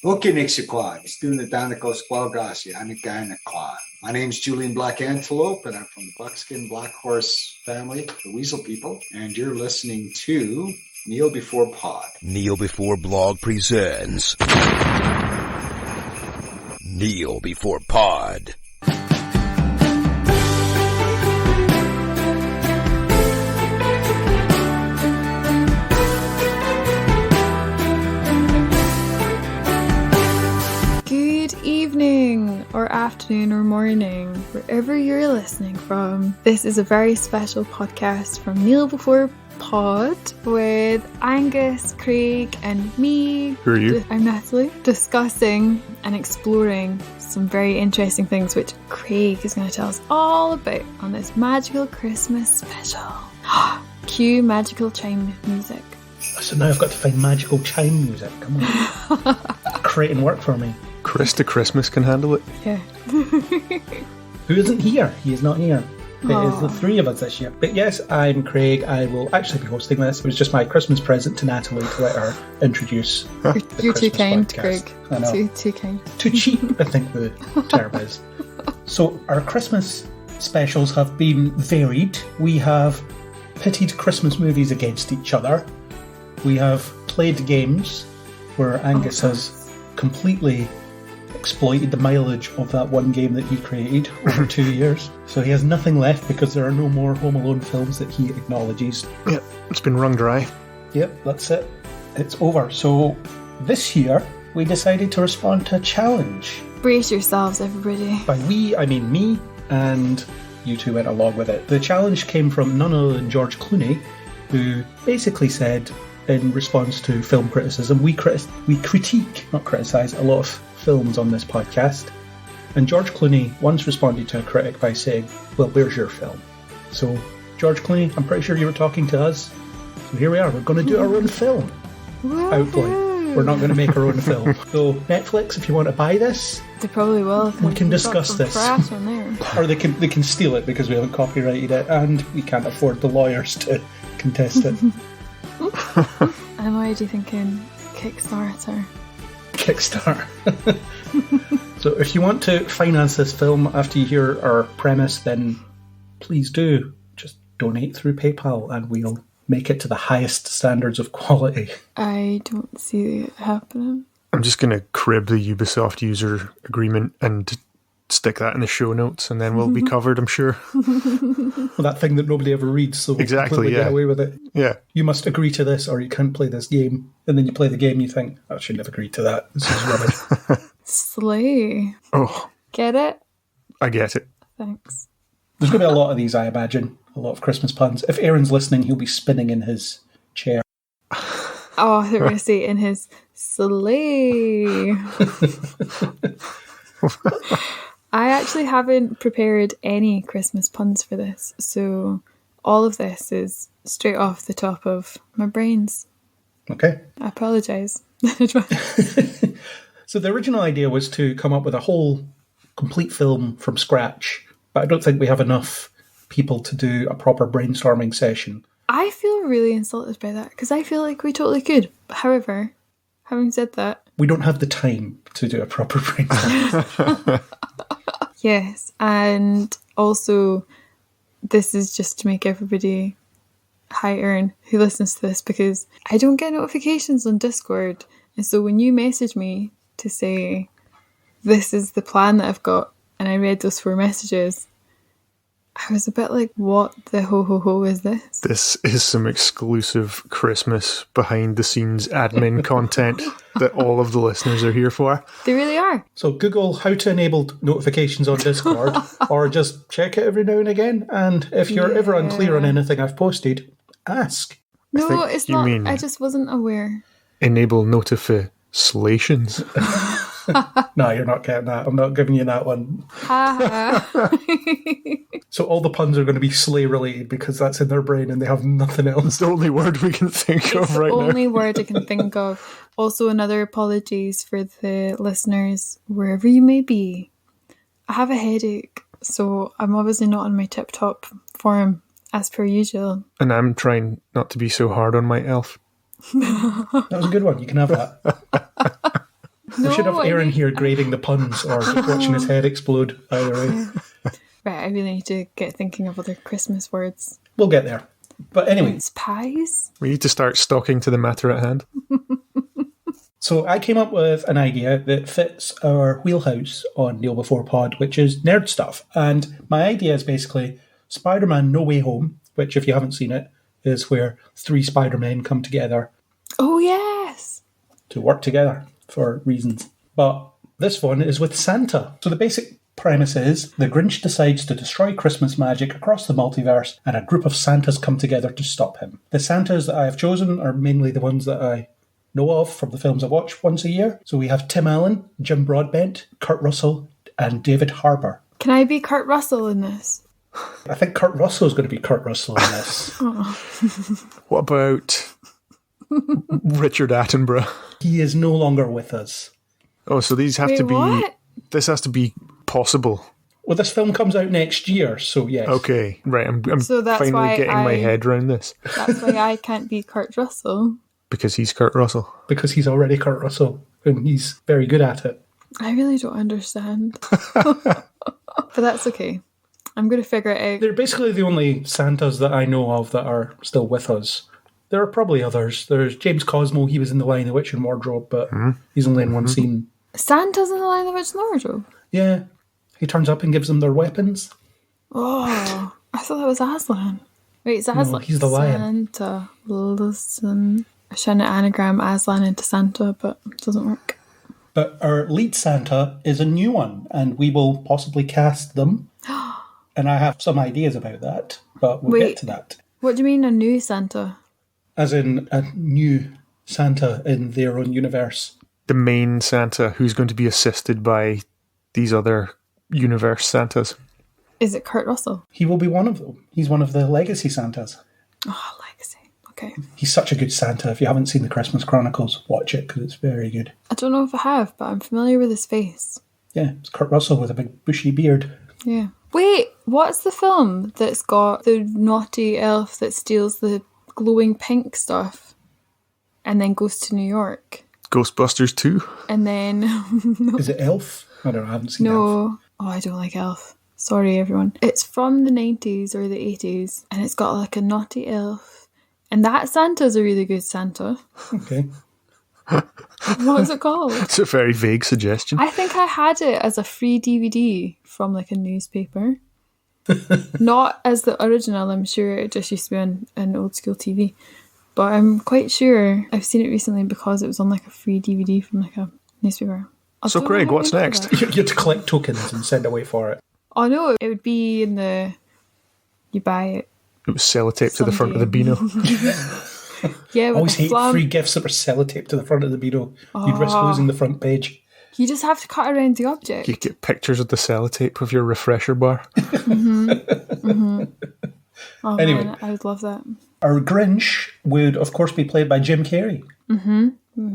Okinixikwan, Stunadanico Squalgasi, Aniganakwan. My name's Julian Black Antelope, and I'm from the Buckskin Black Horse family, the Weasel people, and you're listening to Kneel Before Pod. Kneel Before Blog presents Kneel Before Pod. Evening or afternoon or morning, wherever you're listening from. This is a very special podcast from Kneel Before Pod with Angus, Craig and me. Who are you? I'm Natalie. Discussing and exploring some very interesting things which Craig is going to tell us all about on this magical Christmas special. Cue magical chime music. So now I've got to find magical chime music. Come on. Creating work for me. Chris to Christmas can handle it. Yeah. Who isn't here? He is not here. It is the three of us this year. But yes, I'm Craig. I will actually be hosting this. It was just my Christmas present to Natalie to let her introduce You're too kind, podcast. Craig. I know. Too kind. Too cheap, I think the term is. So our Christmas specials have been varied. We have pitted Christmas movies against each other. We have played games where Angus has completely exploited the mileage of that one game that he created over 2 years. So he has nothing left because there are no more Home Alone films that he acknowledges. Yep, it's been wrung dry. Yep, that's it. It's over. So this year, we decided to respond to a challenge. Brace yourselves, everybody. By we, I mean me, and you two went along with it. The challenge came from none other than George Clooney, who basically said, in response to film criticism, we critique, not criticise, a lot of films on this podcast. And George Clooney once responded to a critic by saying, well, where's your film? So, George Clooney, I'm pretty sure you were talking to us. So here we are, we're going to do our own film. Outflame. We're not going to make our own film. So, Netflix, if you want to buy this, they probably will. We can discuss this. On there. Or they can steal it because we haven't copyrighted it and we can't afford the lawyers to contest it. I'm already thinking Kickstarter. So if you want to finance this film after you hear our premise, then please do. Just donate through PayPal and we'll make it to the highest standards of quality. I don't see it happening. I'm just going to crib the Ubisoft user agreement and stick that in the show notes and then we'll be covered, I'm sure. Well, that thing that nobody ever reads, so we'll exactly, get away with it. Yeah. You must agree to this or you can't play this game. And then you play the game and you think, I shouldn't have agreed to that. This is rubbish. Slay. Oh. Get it? I get it. Thanks. There's going to be a lot of these, I imagine. A lot of Christmas puns. If Aaron's listening, he'll be spinning in his chair. Oh, they're going to say in his sleigh. I actually haven't prepared any Christmas puns for this, so all of this is straight off the top of my brains. Okay. I apologise. So the original idea was to come up with a whole complete film from scratch, but I don't think we have enough people to do a proper brainstorming session. I feel really insulted by that, because I feel like we totally could. However, having said that, we don't have the time to do a proper brainstorming. Yes, and also this is just to make everybody, hi Erin, who listens to this, because I don't get notifications on Discord, and so when you message me to say this is the plan that I've got, and I read those 4 messages, I was a bit like, what the ho is this? This is some exclusive Christmas behind-the-scenes admin content that all of the listeners are here for. They really are. So Google how to enable notifications on Discord, or just check it every now and again, and if you're ever unclear on anything I've posted, ask. No, it's not. I just wasn't aware. Enable notifications. No, you're not getting that. I'm not giving you that one. So all the puns are going to be sleigh related because that's in their brain and they have nothing else. It's the only word we can think of right now. It's the only word I can think of. Also, another apologies for the listeners, wherever you may be. I have a headache, so I'm obviously not on my tip-top form, as per usual. And I'm trying not to be so hard on my elf. That was a good one. You can have that. We should have No, Aaron here grading the puns or just watching his head explode, either way. Right, I really need to get thinking of other Christmas words. We'll get there. But anyway. Mince pies? We need to start stalking to the matter at hand. So I came up with an idea that fits our wheelhouse on Kneel Before Pod, which is nerd stuff. And my idea is basically Spider-Man No Way Home, which, if you haven't seen it, is where 3 Spider-Men come together Oh, yes! to work together for reasons. But this one is with Santa. So the basic premise is the Grinch decides to destroy Christmas magic across the multiverse, and a group of Santas come together to stop him. The Santas that I have chosen are mainly the ones that I know of from the films I watch once a year. So we have Tim Allen, Jim Broadbent, Kurt Russell, and David Harbour. Can I be Kurt Russell in this? I think Kurt Russell is going to be Kurt Russell in this. What about Richard Attenborough? He is no longer with us. Oh, so these have Wait, to be... what? This has to be possible. Well, this film comes out next year, so yes. Okay, right. I'm So that's finally why getting my head around this. That's why I can't be Kurt Russell. Because he's Kurt Russell. Because he's already Kurt Russell, and he's very good at it. I really don't understand. But that's okay. I'm going to figure it out. They're basically the only Santas that I know of that are still with us. There are probably others. There's James Cosmo, he was in The Lion, the Witch and Wardrobe, but he's only in one scene. Santa's in The Lion, the Witch and the Wardrobe? Yeah. He turns up and gives them their weapons. Oh, I thought that was Aslan. Wait, it's Aslan. No, he's the lion. Santa, listen. I was trying to anagram Aslan into Santa, but it doesn't work. But our lead Santa is a new one, and we will possibly cast them. And I have some ideas about that, but we'll get to that. What do you mean a new Santa? As in a new Santa in their own universe. The main Santa who's going to be assisted by these other universe Santas. Is it Kurt Russell? He will be one of them. He's one of the legacy Santas. Oh, legacy. Okay. He's such a good Santa. If you haven't seen the Christmas Chronicles, watch it because it's very good. I don't know if I have, but I'm familiar with his face. Yeah, it's Kurt Russell with a big bushy beard. Yeah. Wait, what's the film that's got the naughty elf that steals the glowing pink stuff and then goes to New York? Ghostbusters 2? And then... no. Is it Elf? I don't know, I haven't seen Elf. No. Oh, I don't like Elf. Sorry, everyone. It's from the 90s or the 80s, and it's got like a naughty elf. And that Santa's a really good Santa. Okay. What's it called? It's a very vague suggestion. I think I had it as a free DVD from like a newspaper. Not as the original, I'm sure it just used to be on an old school TV. But I'm quite sure I've seen it recently because it was on like a free DVD from like a newspaper. So Craig, what's next? You have to collect tokens and send away for it. Oh no, it would be in the... You buy it. It was sellotaped to the front of the Beano. Yeah, with Always the hate flam. free gifts that were sellotaped to the front of the Beano. You'd risk losing the front page. You just have to cut around the object. You get pictures of the sellotape of your refresher bar. Oh, Anyway. man, I would love that. Our Grinch would, of course, be played by Jim Carrey.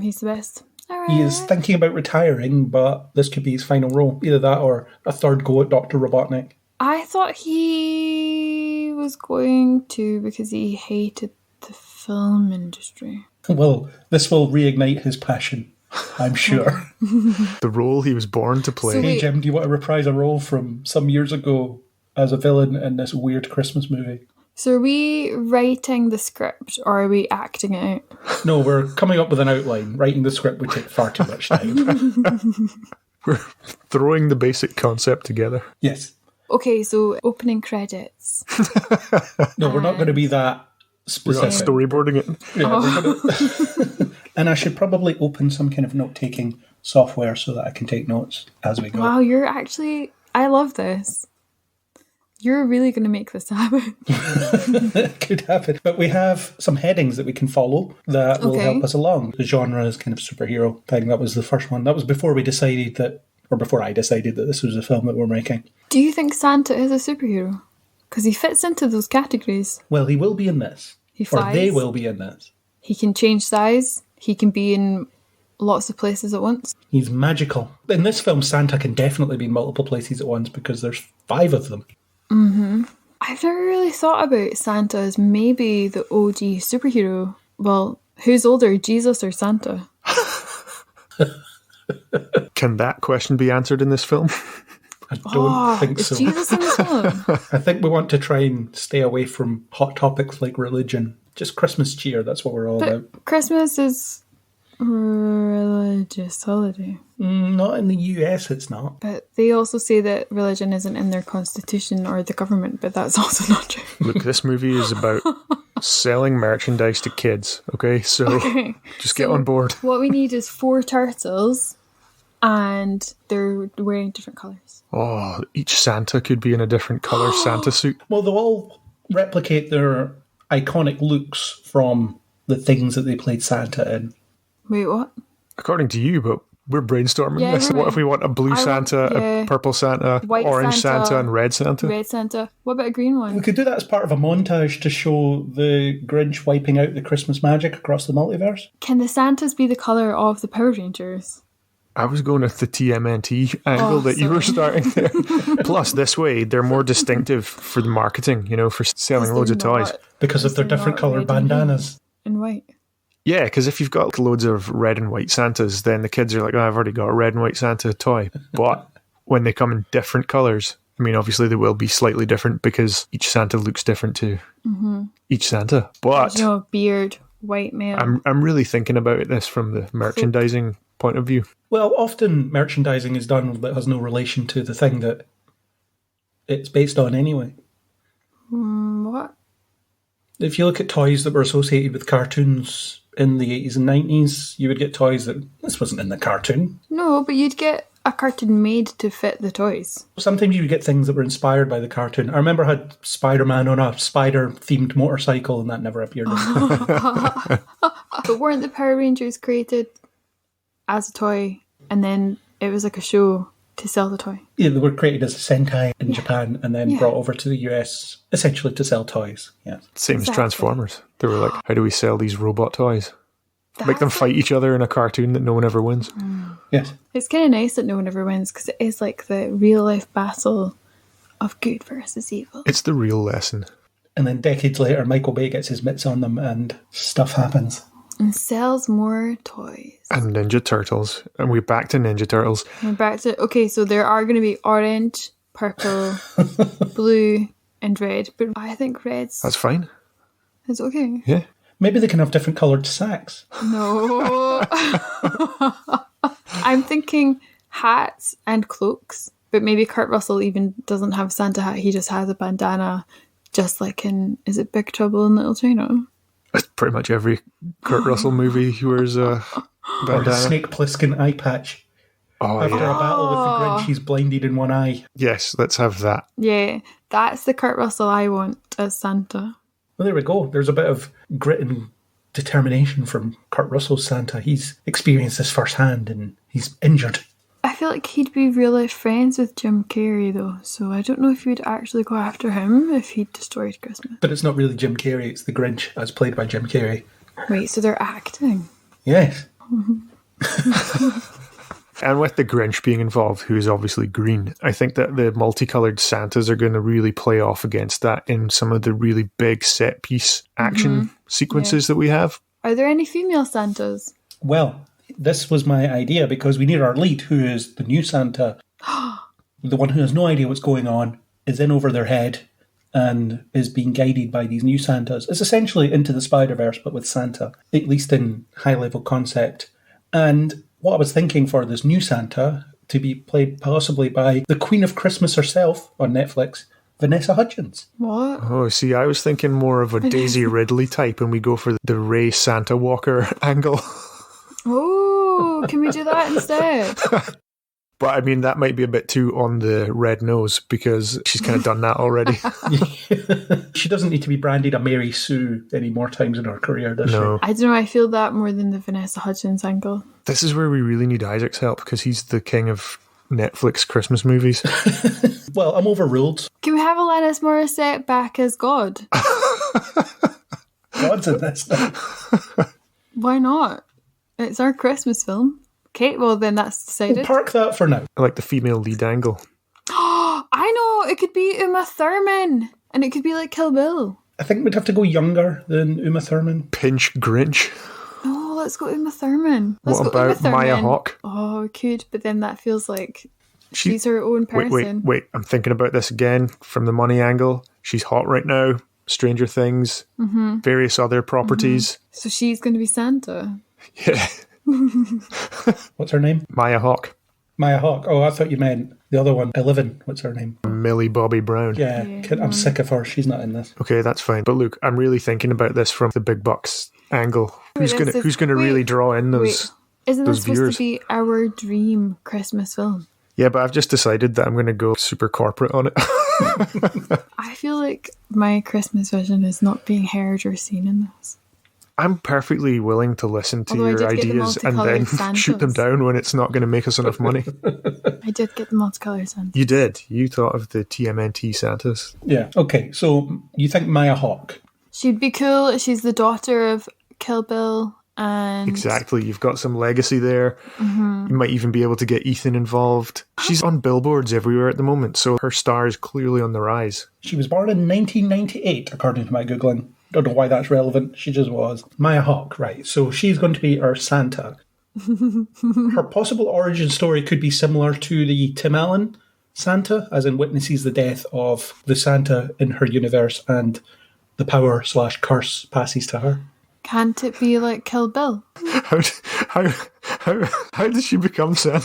He's the best. He is thinking about retiring, but this could be his final role. Either that or a third go at Dr. Robotnik. I thought he was going to because he hated the film industry. Well, this will reignite his passion, I'm sure. The role he was born to play. So Hey, wait. Jim, do you want to reprise a role from some years ago as a villain in this weird Christmas movie? So are we writing the script or are we acting it out? No, we're coming up with an outline. Writing the script would take far too much time. We're throwing the basic concept together. Yes. Okay, so opening credits. No, we're not going to be that We're not specific. storyboarding it. Yeah, we're gonna... And I should probably open some kind of note-taking software so that I can take notes as we go. Wow, you're actually... I love this. You're really going to make this happen. Could happen. But we have some headings that we can follow that will Okay. help us along. The genre is kind of superhero thing. That was the first one. That was before we decided that, or before I decided that this was a film that we're making. Do you think Santa is a superhero? Because he fits into those categories. Well, he will be in this. He Or flies. they will be in this. He can change size. He can be in lots of places at once. He's magical. In this film, Santa can definitely be in multiple places at once because there's 5 of them. I've never really thought about Santa as maybe the OG superhero. Well, who's older, Jesus or Santa? Can that question be answered in this film? I don't think is so. Jesus in this film? I think we want to try and stay away from hot topics like religion. Just Christmas cheer, that's what we're all about. But Christmas is a religious holiday. Not in the US, it's not. But they also say that religion isn't in their constitution or the government, but that's also not true. Look, this movie is about selling merchandise to kids, okay? So just get on board. What we need is 4 turtles, and they're wearing different colours. Oh, each Santa could be in a different colour Santa suit. Well, they'll all replicate their iconic looks from the things that they played Santa in. Wait, what? According to you, but we're brainstorming Yeah, this. right. What if we want a blue Santa, a purple Santa, White orange Santa, Santa, and red Santa? Red Santa. What about a green one? We could do that as part of a montage to show the Grinch wiping out the Christmas magic across the multiverse. Can the Santas be the colour of the Power Rangers? I was going with the TMNT angle that you were starting there. Plus, this way, they're more distinctive for the marketing, for selling loads of toys. Because of their different coloured bandanas. And white. Yeah, because if you've got loads of red and white Santas, then the kids are like, I've already got a red and white Santa toy. But when they come in different colours, I mean, obviously they will be slightly different because each Santa looks different to each Santa. But beard, white male. I'm really thinking about this from the merchandising point of view. Well, often merchandising is done that has no relation to the thing that it's based on anyway. What? If you look at toys that were associated with cartoons in the 80s and 90s, you would get toys that this wasn't in the cartoon. No, but you'd get a cartoon made to fit the toys. Sometimes you would get things that were inspired by the cartoon. I remember I had Spider-Man on a spider-themed motorcycle, and that never appeared in it. But weren't the Power Rangers created as a toy, and then it was like a show to sell the toy? Yeah, they were created as a Sentai in Japan and then brought over to the US, essentially to sell toys. Yeah. Same as Transformers. They were like, how do we sell these robot toys? Make them fight each other in a cartoon that no one ever wins. Yes. It's kind of nice that no one ever wins, because it is like the real life battle of good versus evil. It's the real lesson. And then decades later, Michael Bay gets his mitts on them and stuff happens. And sells more toys. And Ninja Turtles. And we're back to Ninja Turtles. We're back to... Okay, so there are going to be orange, purple, blue, and red. But I think red's... That's fine. It's okay. Yeah. Maybe they can have different coloured sacks. No. I'm thinking hats and cloaks. But maybe Kurt Russell even doesn't have a Santa hat. He just has a bandana, just like in... Is it Big Trouble in Little China? It's pretty much every Kurt Russell movie he wears a bandana. Or the Snake Plissken eye patch. Oh, After yeah. a battle with the Grinch, he's blinded in one eye. Yes, let's have that. Yeah, that's the Kurt Russell I want as Santa. Well, there we go. There's a bit of grit and determination from Kurt Russell's Santa. He's experienced this firsthand and he's injured. I feel like he'd be real life friends with Jim Carrey though, so I don't know if you'd actually go after him if he destroyed Christmas. But it's not really Jim Carrey, it's the Grinch as played by Jim Carrey. Wait, so they're acting? Yes. And with the Grinch being involved, who is obviously green, I think that the multicoloured Santas are going to really play off against that in some of the really big set piece action sequences that we have. Are there any female Santas? Well, this was my idea because we need our lead, who is the new Santa. The one who has no idea what's going on, is in over their head, and is being guided by these new Santas. It's essentially Into the Spider-Verse, but with Santa, at least in high-level concept. And what I was thinking for this new Santa to be played possibly by the Queen of Christmas herself on Netflix, Vanessa Hudgens. What? Oh, see, I was thinking more of a Daisy Ridley type, and we go for the Ray Santa Walker angle. Oh, can we do that instead? But I mean, that might be a bit too on the red nose because she's kind of done that already. She doesn't need to be branded a Mary Sue any more times in her career, does No. I don't know, I feel that more than the Vanessa Hudgens angle. This is where we really need Isaac's help because he's the king of Netflix Christmas movies. she? Well, I'm overruled. Can we have Alanis Morissette back as God? God's in this now. Why not? It's our Christmas film. Okay, well then that's decided. We'll park that for now. I like the female lead angle. I know, it could be Uma Thurman. And it could be like Kill Bill. I think we'd have to go younger than Uma Thurman. Pinch Grinch. Oh, let's go to Uma Thurman. What about Maya Hawke? Oh, we could, but then that feels like she's her own person. Wait. I'm thinking about this again from the money angle. She's hot right now. Stranger Things, various other properties. So she's going to be Santa. Yeah. What's her name? Maya Hawke. Maya Hawke. Oh, I thought you meant the other one. 11. What's her name? Millie Bobby Brown. Yeah, I'm sick of her. She's not in this. Okay, that's fine. But look, I'm really thinking about this from the big bucks angle. Who's gonna really draw in those? Isn't those this supposed viewers? to be our dream Christmas film? Yeah, but I've just decided that I'm going to go super corporate on it. I feel like my Christmas vision is not being heard or seen in this. I'm perfectly willing to listen to Although I your did get the ideas and then multicolored shoot them Santas. down when it's not going to make us enough money. I did get the multicolored Santa. You did. You thought of the TMNT Santas. Yeah. Okay, so you think Maya Hawke? She'd be cool. She's the daughter of Kill Bill. And Exactly. You've got some legacy there. You might even be able to get Ethan involved. She's on billboards everywhere at the moment, so her star is clearly on the rise. She was born in 1998, according to my Googling. Don't know why that's relevant. She just was. Maya Hawke, right. So she's going to be our Santa. Her possible origin story could be similar to the Tim Allen Santa, as in witnesses the death of the Santa in her universe and the power/curse passes to her. can't it be like Kill Bill? How did she become Santa?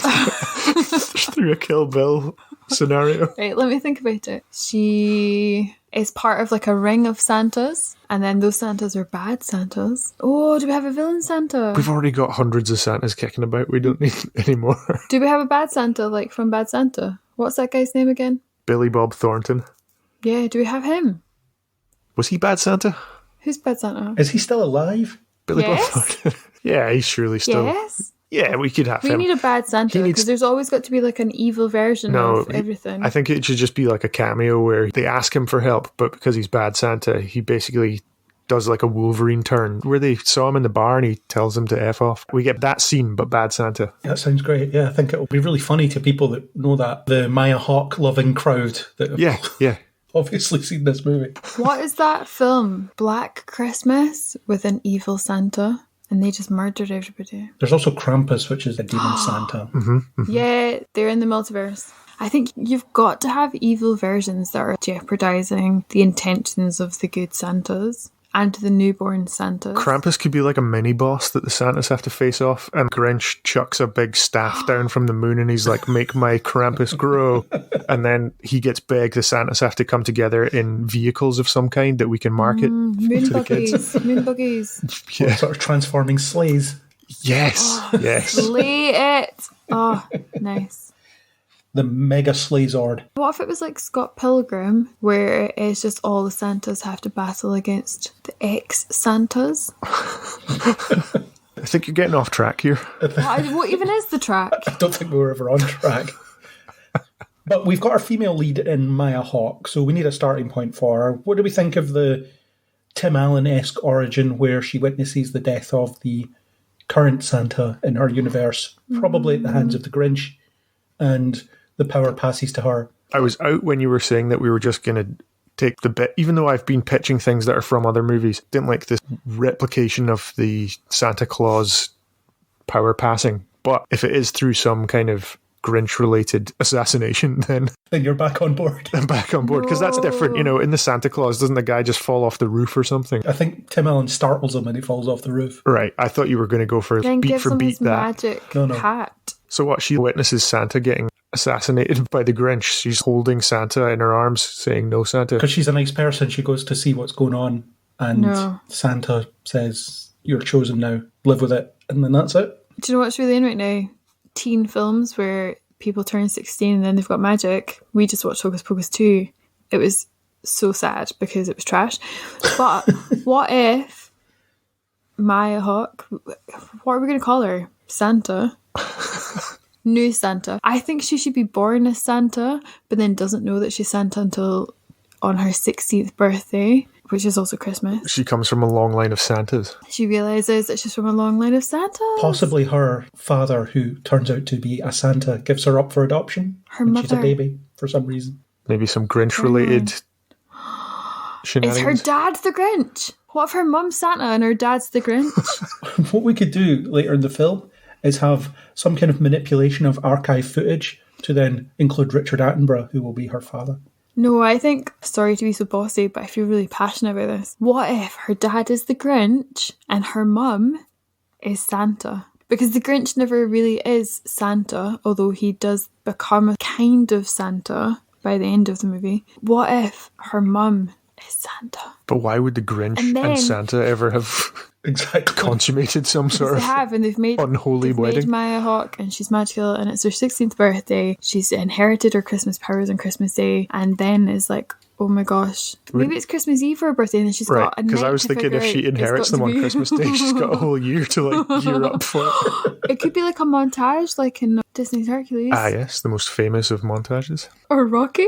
Through a Kill Bill scenario. Right, let me think about it. She is part of like a ring of Santas, and then those Santas are bad Santas. Oh, do we have a villain Santa? We've already got hundreds of Santas kicking about. We don't need any more. Do we have a bad Santa, like from Bad Santa? What's that guy's name again? Billy Bob Thornton. Yeah, do we have him? Was he Bad Santa? Who's Bad Santa? Is he still alive? Billy Yes. Bob Thornton. Yeah, he's surely still. Yes. Yeah, we could have We him. need a bad Santa He needs- because there's always got to be like an evil version of everything. I think it should just be like a cameo where they ask him for help, but because he's Bad Santa, he basically does like a Wolverine turn where they saw him in the bar and he tells them to F off. We get that scene, but Bad Santa. That sounds great. Yeah, I think it'll be really funny to people that know that. The Maya Hawke loving crowd that have Yeah. obviously seen this movie. What is that film? Black Christmas with an evil Santa, and they just murdered everybody. There's also Krampus, which is a demon Santa. Yeah, they're in the multiverse. I think you've got to have evil versions that are jeopardizing the intentions of the good Santas and the newborn Santas. Krampus could be like a mini boss that the Santas have to face off, and Grinch chucks a big staff down from the moon and he's like, make my Krampus grow. And then he gets big. The Santas have to come together in vehicles of some kind that we can market Moon to the kids. buggies. Moon buggies. Yeah. Sort of transforming sleighs. Yes. Yes. Slay it. Oh, nice. The Mega Sleighzord. What if it was like Scott Pilgrim, where it's just all the Santas have to battle against the ex-Santas? I think you're getting off track here. What even is the track? I don't think we were ever on track. But we've got our female lead in Maya Hawke, so we need a starting point for her. What do we think of the Tim Allen-esque origin where she witnesses the death of the current Santa in her universe, probably at the hands of the Grinch, and the power passes to her? I was out when you were saying that we were just going to take the bit, even though I've been pitching things that are from other movies. Didn't like this replication of the Santa Claus power passing. But if it is through some kind of Grinch-related assassination, then Then you're back on board. I'm back on board. Because that's different. You know, in the Santa Claus, doesn't the guy just fall off the roof or something? I think Tim Allen startles him when he falls off the roof. Right. I thought you were going to go for Then beat gives for him beat his that. magic No. hat. So what, she witnesses Santa getting assassinated by the Grinch. She's holding Santa in her arms saying, no, Santa. Because she's a nice person, she goes to see what's going on, and No. Santa says, you're chosen now, live with it, and then that's it. Do you know what's really in right now? Teen films where people turn 16 and then they've got magic. We just watched Hocus Pocus 2. It was so sad because it was trash. But what if Maya Hawke, what are we going to call her? Santa? New Santa. I think she should be born as Santa, but then doesn't know that she's Santa until on her 16th birthday, which is also Christmas. She comes from a long line of Santas. She realises that she's from a long line of Santas. Possibly her father, who turns out to be a Santa, gives her up for adoption Her when she's a mother. baby for some reason. Maybe some Grinch-related Is shenanigans. her dad the Grinch? What if her mum's Santa and her dad's the Grinch? What we could do later in the film is have some kind of manipulation of archive footage to then include Richard Attenborough, who will be her father. No, I think, sorry to be so bossy, but I feel really passionate about this. What if her dad is the Grinch and her mum is Santa? Because the Grinch never really is Santa, although he does become a kind of Santa by the end of the movie. What if her mum is Santa? But why would the Grinch and Santa ever have consummated some sort of unholy wedding? They've made Maya Hawke and she's magical and it's her 16th birthday. She's inherited her Christmas powers on Christmas Day and then is like, oh my gosh, maybe it's Christmas Eve for her birthday and then she's got a night because I was thinking if she inherits them on Christmas Day, she's got a whole year to like gear up for it. It could be like a montage like in Disney's Hercules. Ah yes, the most famous of montages. Or Rocky.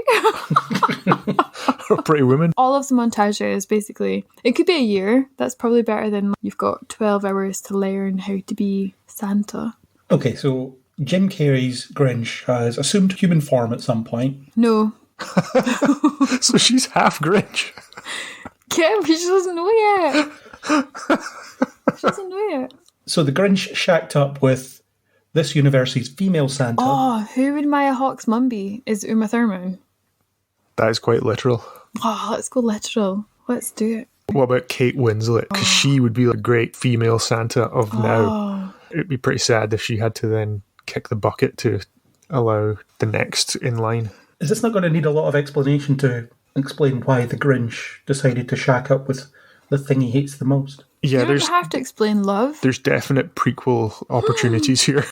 Or Pretty Women. All of the montages basically. It could be a year. That's probably better than you've got 12 hours to learn how to be Santa. Okay, so Jim Carrey's Grinch has assumed human form at some point. No. So she's half Grinch. Kim, she doesn't know yet. She doesn't know yet. So the Grinch shacked up with this university's female Santa. Oh, who would Maya Hawke's mum be? Is it Uma Thurman? That is quite literal. Oh, let's go literal. Let's do it. What about Kate Winslet? Because she would be a great female Santa of now. It'd be pretty sad if she had to then kick the bucket to allow the next in line. Is this not going to need a lot of explanation to explain why the Grinch decided to shack up with the thing he hates the most? Yeah, you don't have to explain love. There's definite prequel opportunities here.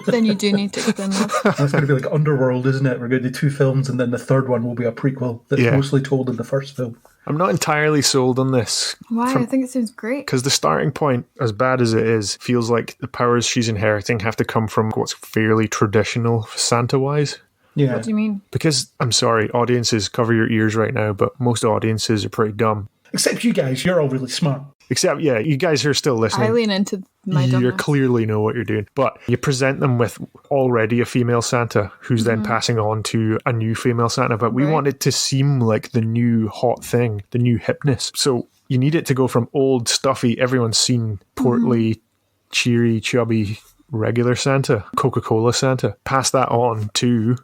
Then you do need to explain love. That's going to be like Underworld, isn't it? We're going to do 2 films and then the third one will be a prequel that's mostly told in the first film. I'm not entirely sold on this. Why? I think it sounds great. Because the starting point, as bad as it is, feels like the powers she's inheriting have to come from what's fairly traditional Santa-wise. Yeah. What do you mean? Because, I'm sorry, audiences, cover your ears right now, but most audiences are pretty dumb. Except you guys, you're all really smart. Except, yeah, you guys are still listening. I lean into my dumbness. You clearly know what you're doing. But you present them with already a female Santa who's then passing on to a new female Santa. But we want it to seem like the new hot thing, the new hipness. So you need it to go from old, stuffy, everyone's seen, portly, cheery, chubby, regular Santa, Coca-Cola Santa. Pass that on to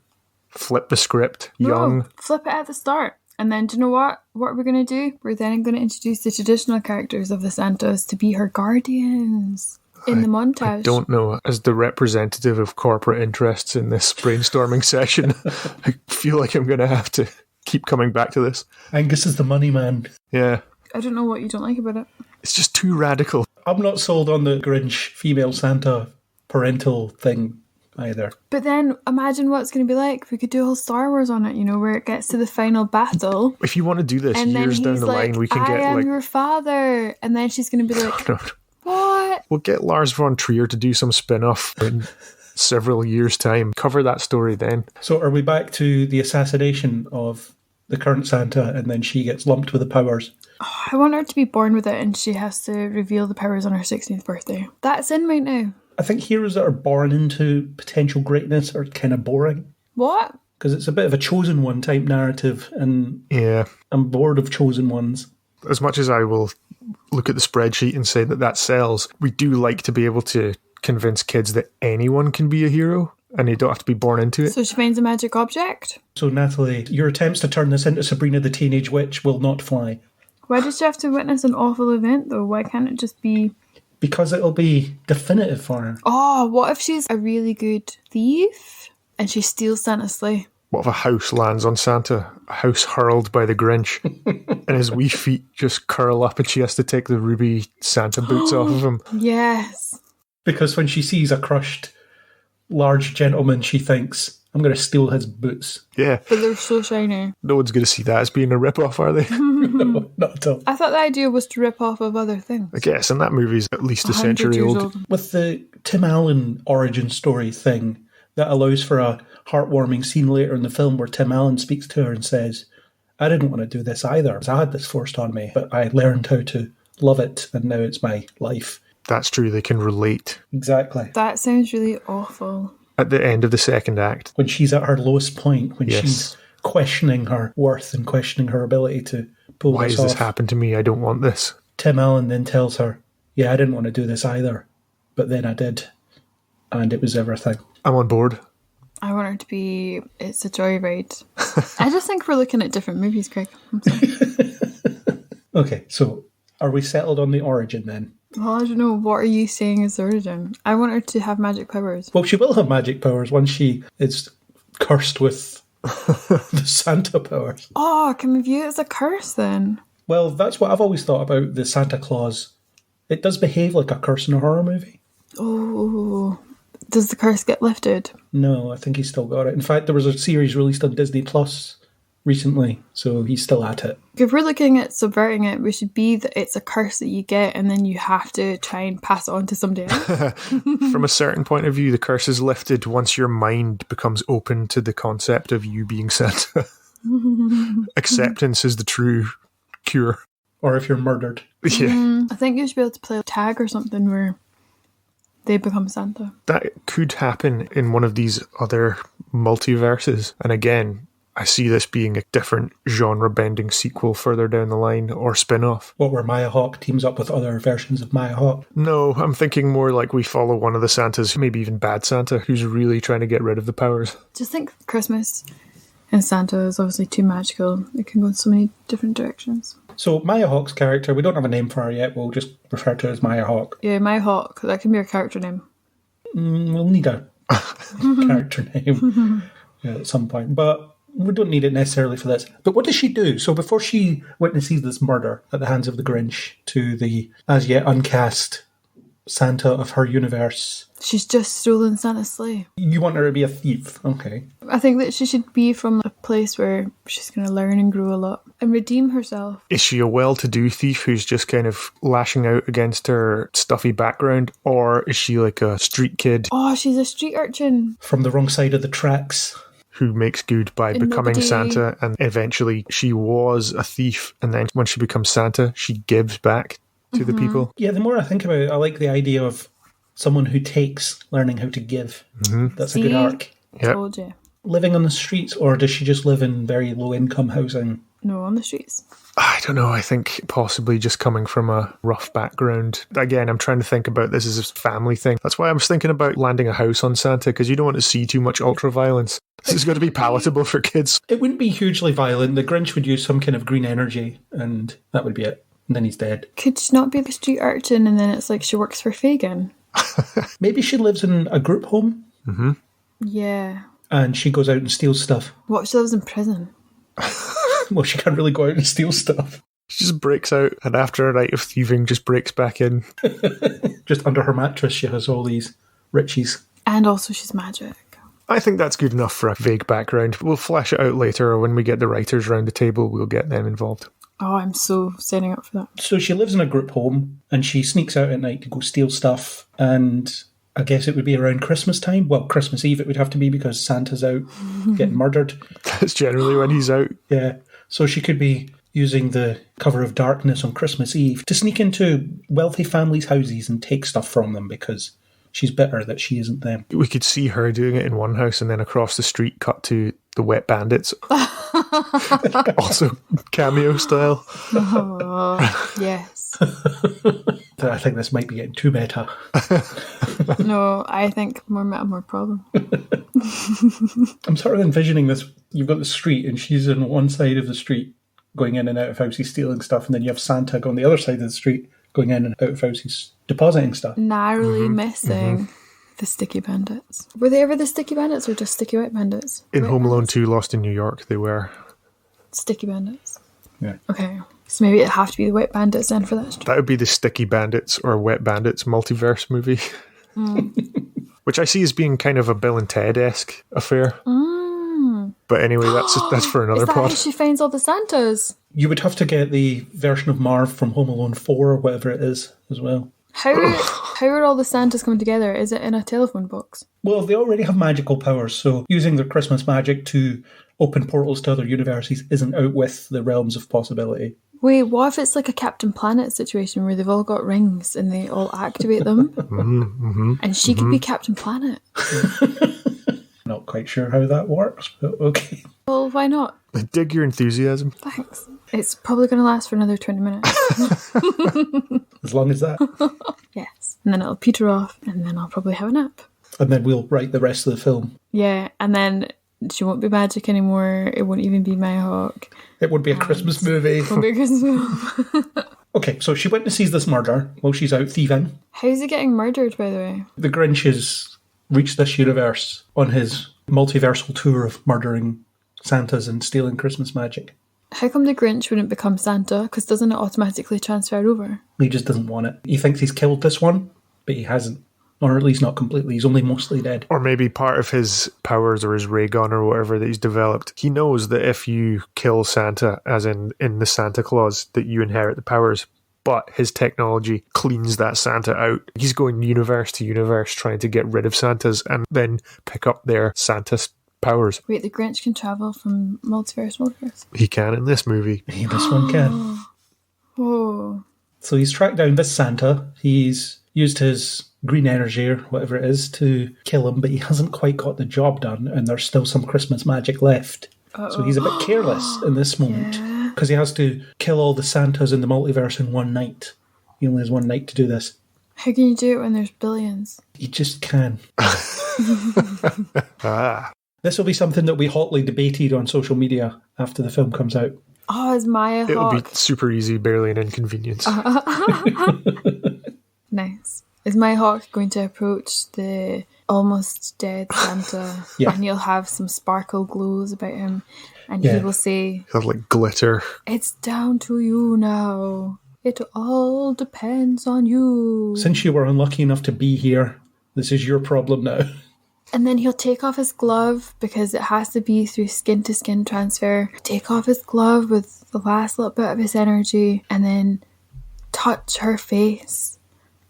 flip the script, young. Flip it at the start. And then, do you know what? What are we going to do? We're then going to introduce the traditional characters of the Santas to be her guardians in the montage. I don't know. As the representative of corporate interests in this brainstorming session, I feel like I'm going to have to keep coming back to this. Angus is the money man. Yeah. I don't know what you don't like about it. It's just too radical. I'm not sold on the Grinch female Santa parental thing either. But then imagine what it's going to be like. We could do a whole Star Wars on it, you know, where it gets to the final battle. If you want to do this and years down the line, we can get I am your father. And then she's going to be like, what? We'll get Lars von Trier to do some spin-off in several years' time. Cover that story then. So are we back to the assassination of the current Santa and then she gets lumped with the powers? Oh, I want her to be born with it and she has to reveal the powers on her 16th birthday. That's in right now. I think heroes that are born into potential greatness are kind of boring. What? Because it's a bit of a chosen one type narrative, and I'm bored of chosen ones. As much as I will look at the spreadsheet and say that sells, we do like to be able to convince kids that anyone can be a hero and they don't have to be born into it. So she finds a magic object? So Natalie, your attempts to turn this into Sabrina the Teenage Witch will not fly. Why does she have to witness an awful event though? Why can't it just be... Because it'll be definitive for her. Oh, what if she's a really good thief and she steals Santa's sleigh? What if a house lands on Santa? A house hurled by the Grinch. And his wee feet just curl up and she has to take the ruby Santa boots off of him. Yes. Because when she sees a crushed large gentleman, she thinks, I'm going to steal his boots. Yeah. But they're so shiny. No one's going to see that as being a rip-off, are they? No, not at all. I thought the idea was to rip off of other things. I guess, and that movie's at least a century old. With the Tim Allen origin story thing, that allows for a heartwarming scene later in the film where Tim Allen speaks to her and says, I didn't want to do this either. I had this forced on me, but I learned how to love it, and now it's my life. That's true, they can relate. Exactly. That sounds really awful. At the end of the second act. When she's at her lowest point, when she's questioning her worth and questioning her ability to pull Why this has this off. happened to me? I don't want this. Tim Allen then tells her, yeah, I didn't want to do this either, but then I did, and it was everything. I'm on board. I want her to be It's a Joyride. I just think we're looking at different movies, Craig. I'm sorry. Okay, so are we settled on the origin then? Well, I don't know. What are you saying is the origin? I want her to have magic powers. Well, she will have magic powers once she is cursed with the Santa powers. Oh, can we view it as a curse then? Well, that's what I've always thought about the Santa Claus. It does behave like a curse in a horror movie. Oh, does the curse get lifted? No, I think he's still got it. In fact, there was a series released on Disney Plus recently, so he's still at it. If we're looking at subverting it, we should be that it's a curse that you get and then you have to try and pass it on to somebody else. From a certain point of view, the curse is lifted once your mind becomes open to the concept of you being Santa. Acceptance is the true cure. Or if you're murdered. Yeah. I think you should be able to play a tag or something where they become Santa. That could happen in one of these other multiverses. And again, I see this being a different genre-bending sequel further down the line, or spin-off. What, where Maya Hawke teams up with other versions of Maya Hawke? No, I'm thinking more like we follow one of the Santas, maybe even Bad Santa, who's really trying to get rid of the powers. Just think Christmas and Santa is obviously too magical. It can go in so many different directions. So Maya Hawke's character, we don't have a name for her yet, we'll just refer to her as Maya Hawke. Yeah, Maya Hawke, that can be her character name. We'll need a character name at some point, but we don't need it necessarily for this. But what does she do? So before she witnesses this murder at the hands of the Grinch to the as yet uncast Santa of her universe, She's just stolen Santa's sleigh. you want her to be a thief. Okay. I think that she should be from a place where she's going to learn and grow a lot and redeem herself. Is she a well-to-do thief who's just kind of lashing out against her stuffy background, or is she like a street kid Oh, she's a street urchin. From the wrong side of the tracks. who makes good by And becoming nobody- Santa, and eventually she was a thief, and then when she becomes Santa, she gives back to the people? Yeah, the more I think about it, I like the idea of someone who takes learning how to give. That's a good See? arc. Yep. Told you. Living on the streets, or does she just live in very low-income housing? No, on the streets. I don't know, I think possibly just coming from a rough background. Again, I'm trying to think about this as a family thing. That's why I was thinking about landing a house on Santa, because you don't want to see too much ultra-violence. This is going to be palatable for kids. It wouldn't be hugely violent. The Grinch would use some kind of green energy, and that would be it. And then he's dead. Could she not be a street urchin and then it's like she works for Fagin? Maybe she lives in a group home, Yeah. and she goes out and steals stuff. What if she lives in prison? Well, she can't really go out and steal stuff. She just breaks out, and after a night of thieving, just breaks back in. Just under her mattress, she has all these riches. And also she's magic. I think that's good enough for a vague background. We'll flesh it out later, or when we get the writers around the table, we'll get them involved. Oh, I'm so signing up for that. So she lives in a group home, and she sneaks out at night to go steal stuff, and I guess it would be around Christmas time. Well, Christmas Eve it would have to be, because Santa's out getting murdered. That's generally when he's out. Yeah. So she could be using the cover of darkness on Christmas Eve to sneak into wealthy families' houses and take stuff from them, because she's bitter that she isn't them. We could see her doing it in one house, and then across the street cut to the Wet Bandits. Also cameo style. Oh, yes. I think this might be getting too meta. No, I think more meta, more problem. I'm sort of envisioning this. You've got the street, and she's on one side of the street going in and out of houses stealing stuff, and then you have Santa on the other side of the street going in and out of houses depositing stuff. Narrowly missing the Sticky Bandits. Were they ever the Sticky Bandits or just Sticky White Bandits? In White Home Alone Bandits? 2 Lost in New York, they were. Sticky Bandits. Yeah. Okay. So maybe it'd have to be the White Bandits then for that. That would be the Sticky Bandits or Wet Bandits multiverse movie. Which I see as being kind of a Bill and Ted-esque affair. But anyway, that's for another Is that pod. how she finds all the Santas? You would have to get the version of Marv from Home Alone 4 or whatever it is as well. How are all the Santas coming together? Is it in a telephone box? Well, they already have magical powers, so using their Christmas magic to open portals to other universes isn't out with the realms of possibility. Wait, what if it's like a Captain Planet situation where they've all got rings and they all activate them? And she could be Captain Planet. Not quite sure how that works, but okay. Well, why not? Dig your enthusiasm. Thanks. It's probably going to last for another 20 minutes. As long as that. Yes. And then it'll peter off, and then I'll probably have a nap. And then we'll write the rest of the film. Yeah, and then she won't be magic anymore. It won't even be My Hawk. It would be a Christmas movie. It won't be a Christmas movie. Okay, so she witnesses this murder while she's out thieving. How's he getting murdered, by the way? The Grinch has reached this universe on his multiversal tour of murdering Santas and stealing Christmas magic. How come the Grinch wouldn't become Santa? Because doesn't it automatically transfer over? He just doesn't want it. He thinks he's killed this one, but he hasn't. Or at least not completely. He's only mostly dead. Or maybe part of his powers or his ray gun or whatever that he's developed, he knows that if you kill Santa, as in the Santa Claus, that you inherit the powers. But his technology cleans that Santa out. He's going universe to universe trying to get rid of Santas and then pick up their Santa's powers. Wait, the Grinch can travel from multiverse to multiverse? He can in this movie. This one can. Oh. So he's tracked down this Santa. He's used his green energy or whatever it is to kill him, but he hasn't quite got the job done, and there's still some Christmas magic left. So he's a bit careless in this moment because he has to kill all the Santas in the multiverse in one night. He only has one night to do this. How can you do it when there's billions? He just can. This will be something that will be hotly debated on social media after the film comes out. Oh, is Maya It'll Hawk? be super easy, barely an inconvenience. Nice. Is My Hawk going to approach the almost dead Santa? Yeah. And he'll have some sparkle glows about him, and he will say, He'll have like glitter. "It's down to you now. It all depends on you." Since you were unlucky enough to be here, this is your problem now. And then he'll take off his glove because it has to be through skin to skin transfer. Take off his glove with the last little bit of his energy and then touch her face.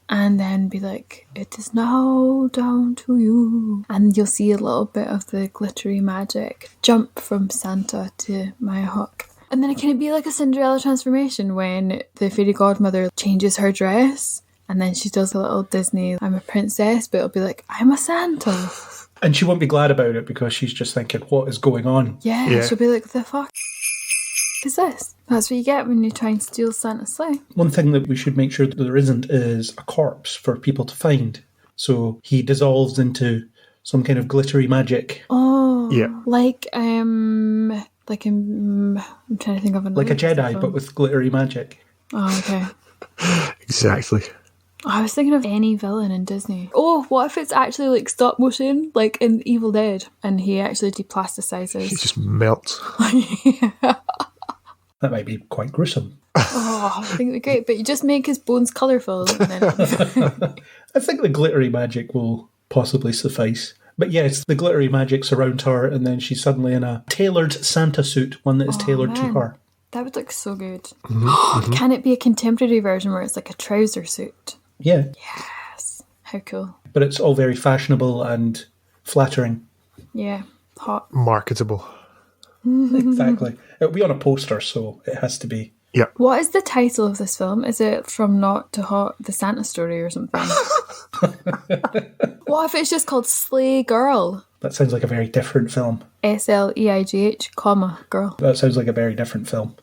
And then be like, "It is now down to you." And you'll see a little bit of the glittery magic jump from Santa to Maya Hawk. And then can it be like a Cinderella transformation when the fairy godmother changes her dress and then she does a little Disney, "I'm a princess," but it'll be like, "I'm a Santa." And she won't be glad about it because she's just thinking, what is going on? Yeah, she'll be like, "The fuck is this?" That's what you get when you try and steal Santa's sleigh. One thing that we should make sure that there isn't is a corpse for people to find. So he dissolves into some kind of glittery magic. Oh, yeah, I'm trying to think of another. Like a Jedi, example. but with glittery magic. Oh, okay. exactly. I was thinking of any villain in Disney. Oh, what if it's actually like stop motion, like in Evil Dead, and he actually He deplasticizes? just melts. That might be quite gruesome. Oh, I think it'd be great, but you just make his bones colourful. And then I think the glittery magic will possibly suffice. But yes, the glittery magic surrounds her, and then she's suddenly in a tailored Santa suit, one that is tailored to man. her. That would look so good. Can it be a contemporary version where it's like a trouser suit? Yeah, Yes. How cool. but it's all very fashionable and flattering. Yeah. Hot. Marketable. Exactly. It'll be on a poster, so it has to be. Yeah. What is the title of this film? Is it From Not to Hot, the Santa Story or something? What if it's just called Slay Girl? That sounds like a very different film. SLEIGH, comma, girl. That sounds like a very different film.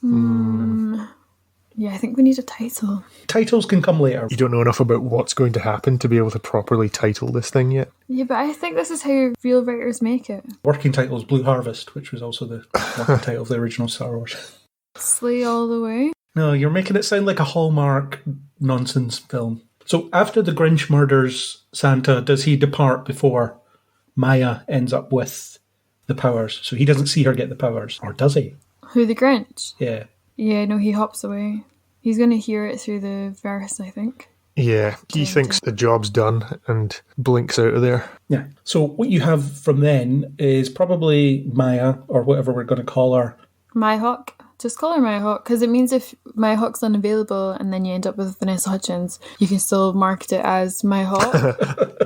Yeah, I think we need a title. Titles can come later. You don't know enough about what's going to happen to be able to properly title this thing yet. Yeah, but I think this is how real writers make it. Working title is Blue Harvest, which was also the working title of the original Star Wars. Slay all the way. No, you're making it sound like a Hallmark nonsense film. So after the Grinch murders Santa, does he depart before Maya ends up with the powers? So he doesn't see her get the powers. Or does he? Who, the Grinch? Yeah. Yeah, no, he hops away. He's going to hear it through the verse, I think. Yeah, he thinks the job's done and blinks out of there. Yeah. So what you have from then is probably Maya, or whatever we're going to call her. My Hawk. Just call her My Hawk, because it means if My Hawk's unavailable and then you end up with Vanessa Hudgens, you can still market it as My Hawk.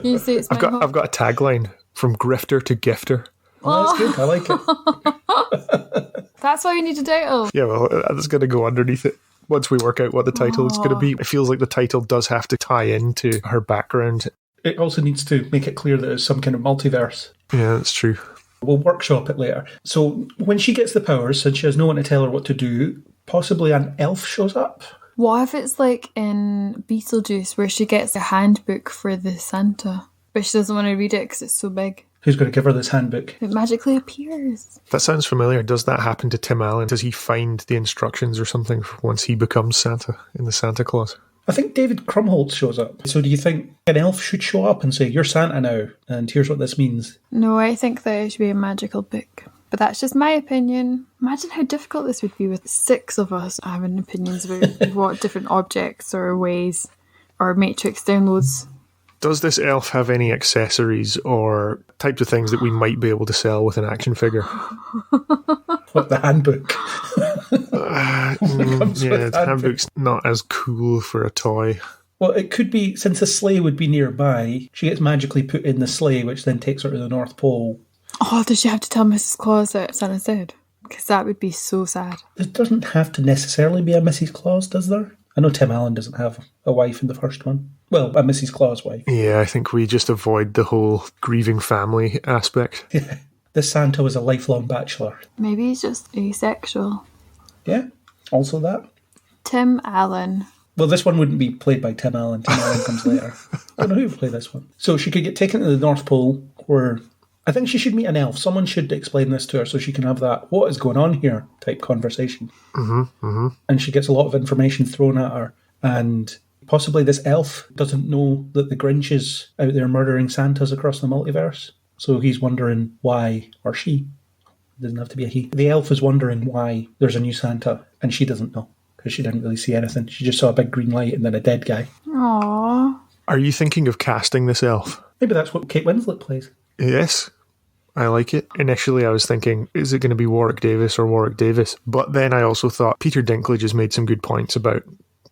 You say it's My Hawk. I've got a tagline: from grifter to gifter. Oh, that's good. I like it. That's why we need a title. Yeah, well, that's going to go underneath it once we work out what the title is going to be. It feels like the title does have to tie into her background. It also needs to make it clear that it's some kind of multiverse. Yeah, that's true. We'll workshop it later. So when she gets the powers and she has no one to tell her what to do, possibly an elf shows up. What if it's like in Beetlejuice where she gets a handbook for the Santa, but she doesn't want to read it because it's so big? Who's going to give her this handbook? It magically appears. That sounds familiar. Does that happen to Tim Allen? Does he find the instructions or something once he becomes Santa in the Santa Claus? I think David Krumholtz shows up. So do you think an elf should show up and say, you're Santa now, and here's what this means? No, I think that it should be a magical book. But that's just my opinion. Imagine how difficult this would be with 6 of us having opinions about what different objects or ways or Matrix downloads. Does this elf have any accessories or types of things that we might be able to sell with an action figure? What, the handbook? The handbook's not as cool for a toy. Well, it could be, since the sleigh would be nearby, she gets magically put in the sleigh, which then takes her to the North Pole. Oh, does she have to tell Mrs. Claus that Santa's dead? Because that would be so sad. There doesn't have to necessarily be a Mrs. Claus, does there? I know Tim Allen doesn't have a wife in the first one. Well, a Mrs. Claus wife. Yeah, I think we just avoid the whole grieving family aspect. Yeah. This Santa was a lifelong bachelor. Maybe he's just asexual. Yeah, also that. Tim Allen. Well, this one wouldn't be played by Tim Allen. Tim Allen comes later. I don't know who would play this one. So she could get taken to the North Pole, where I think she should meet an elf. Someone should explain this to her so she can have that what is going on here type conversation. And she gets a lot of information thrown at her. And possibly this elf doesn't know that the Grinch is out there murdering Santas across the multiverse. So he's wondering why, or she. It doesn't have to be a he. The elf is wondering why there's a new Santa, and she doesn't know, because she didn't really see anything. She just saw a big green light and then a dead guy. Aww. Are you thinking of casting this elf? Maybe that's what Kate Winslet plays. Yes, I like it. Initially I was thinking, is it going to be Warwick Davis or Warwick Davis? But then I also thought Peter Dinklage has made some good points about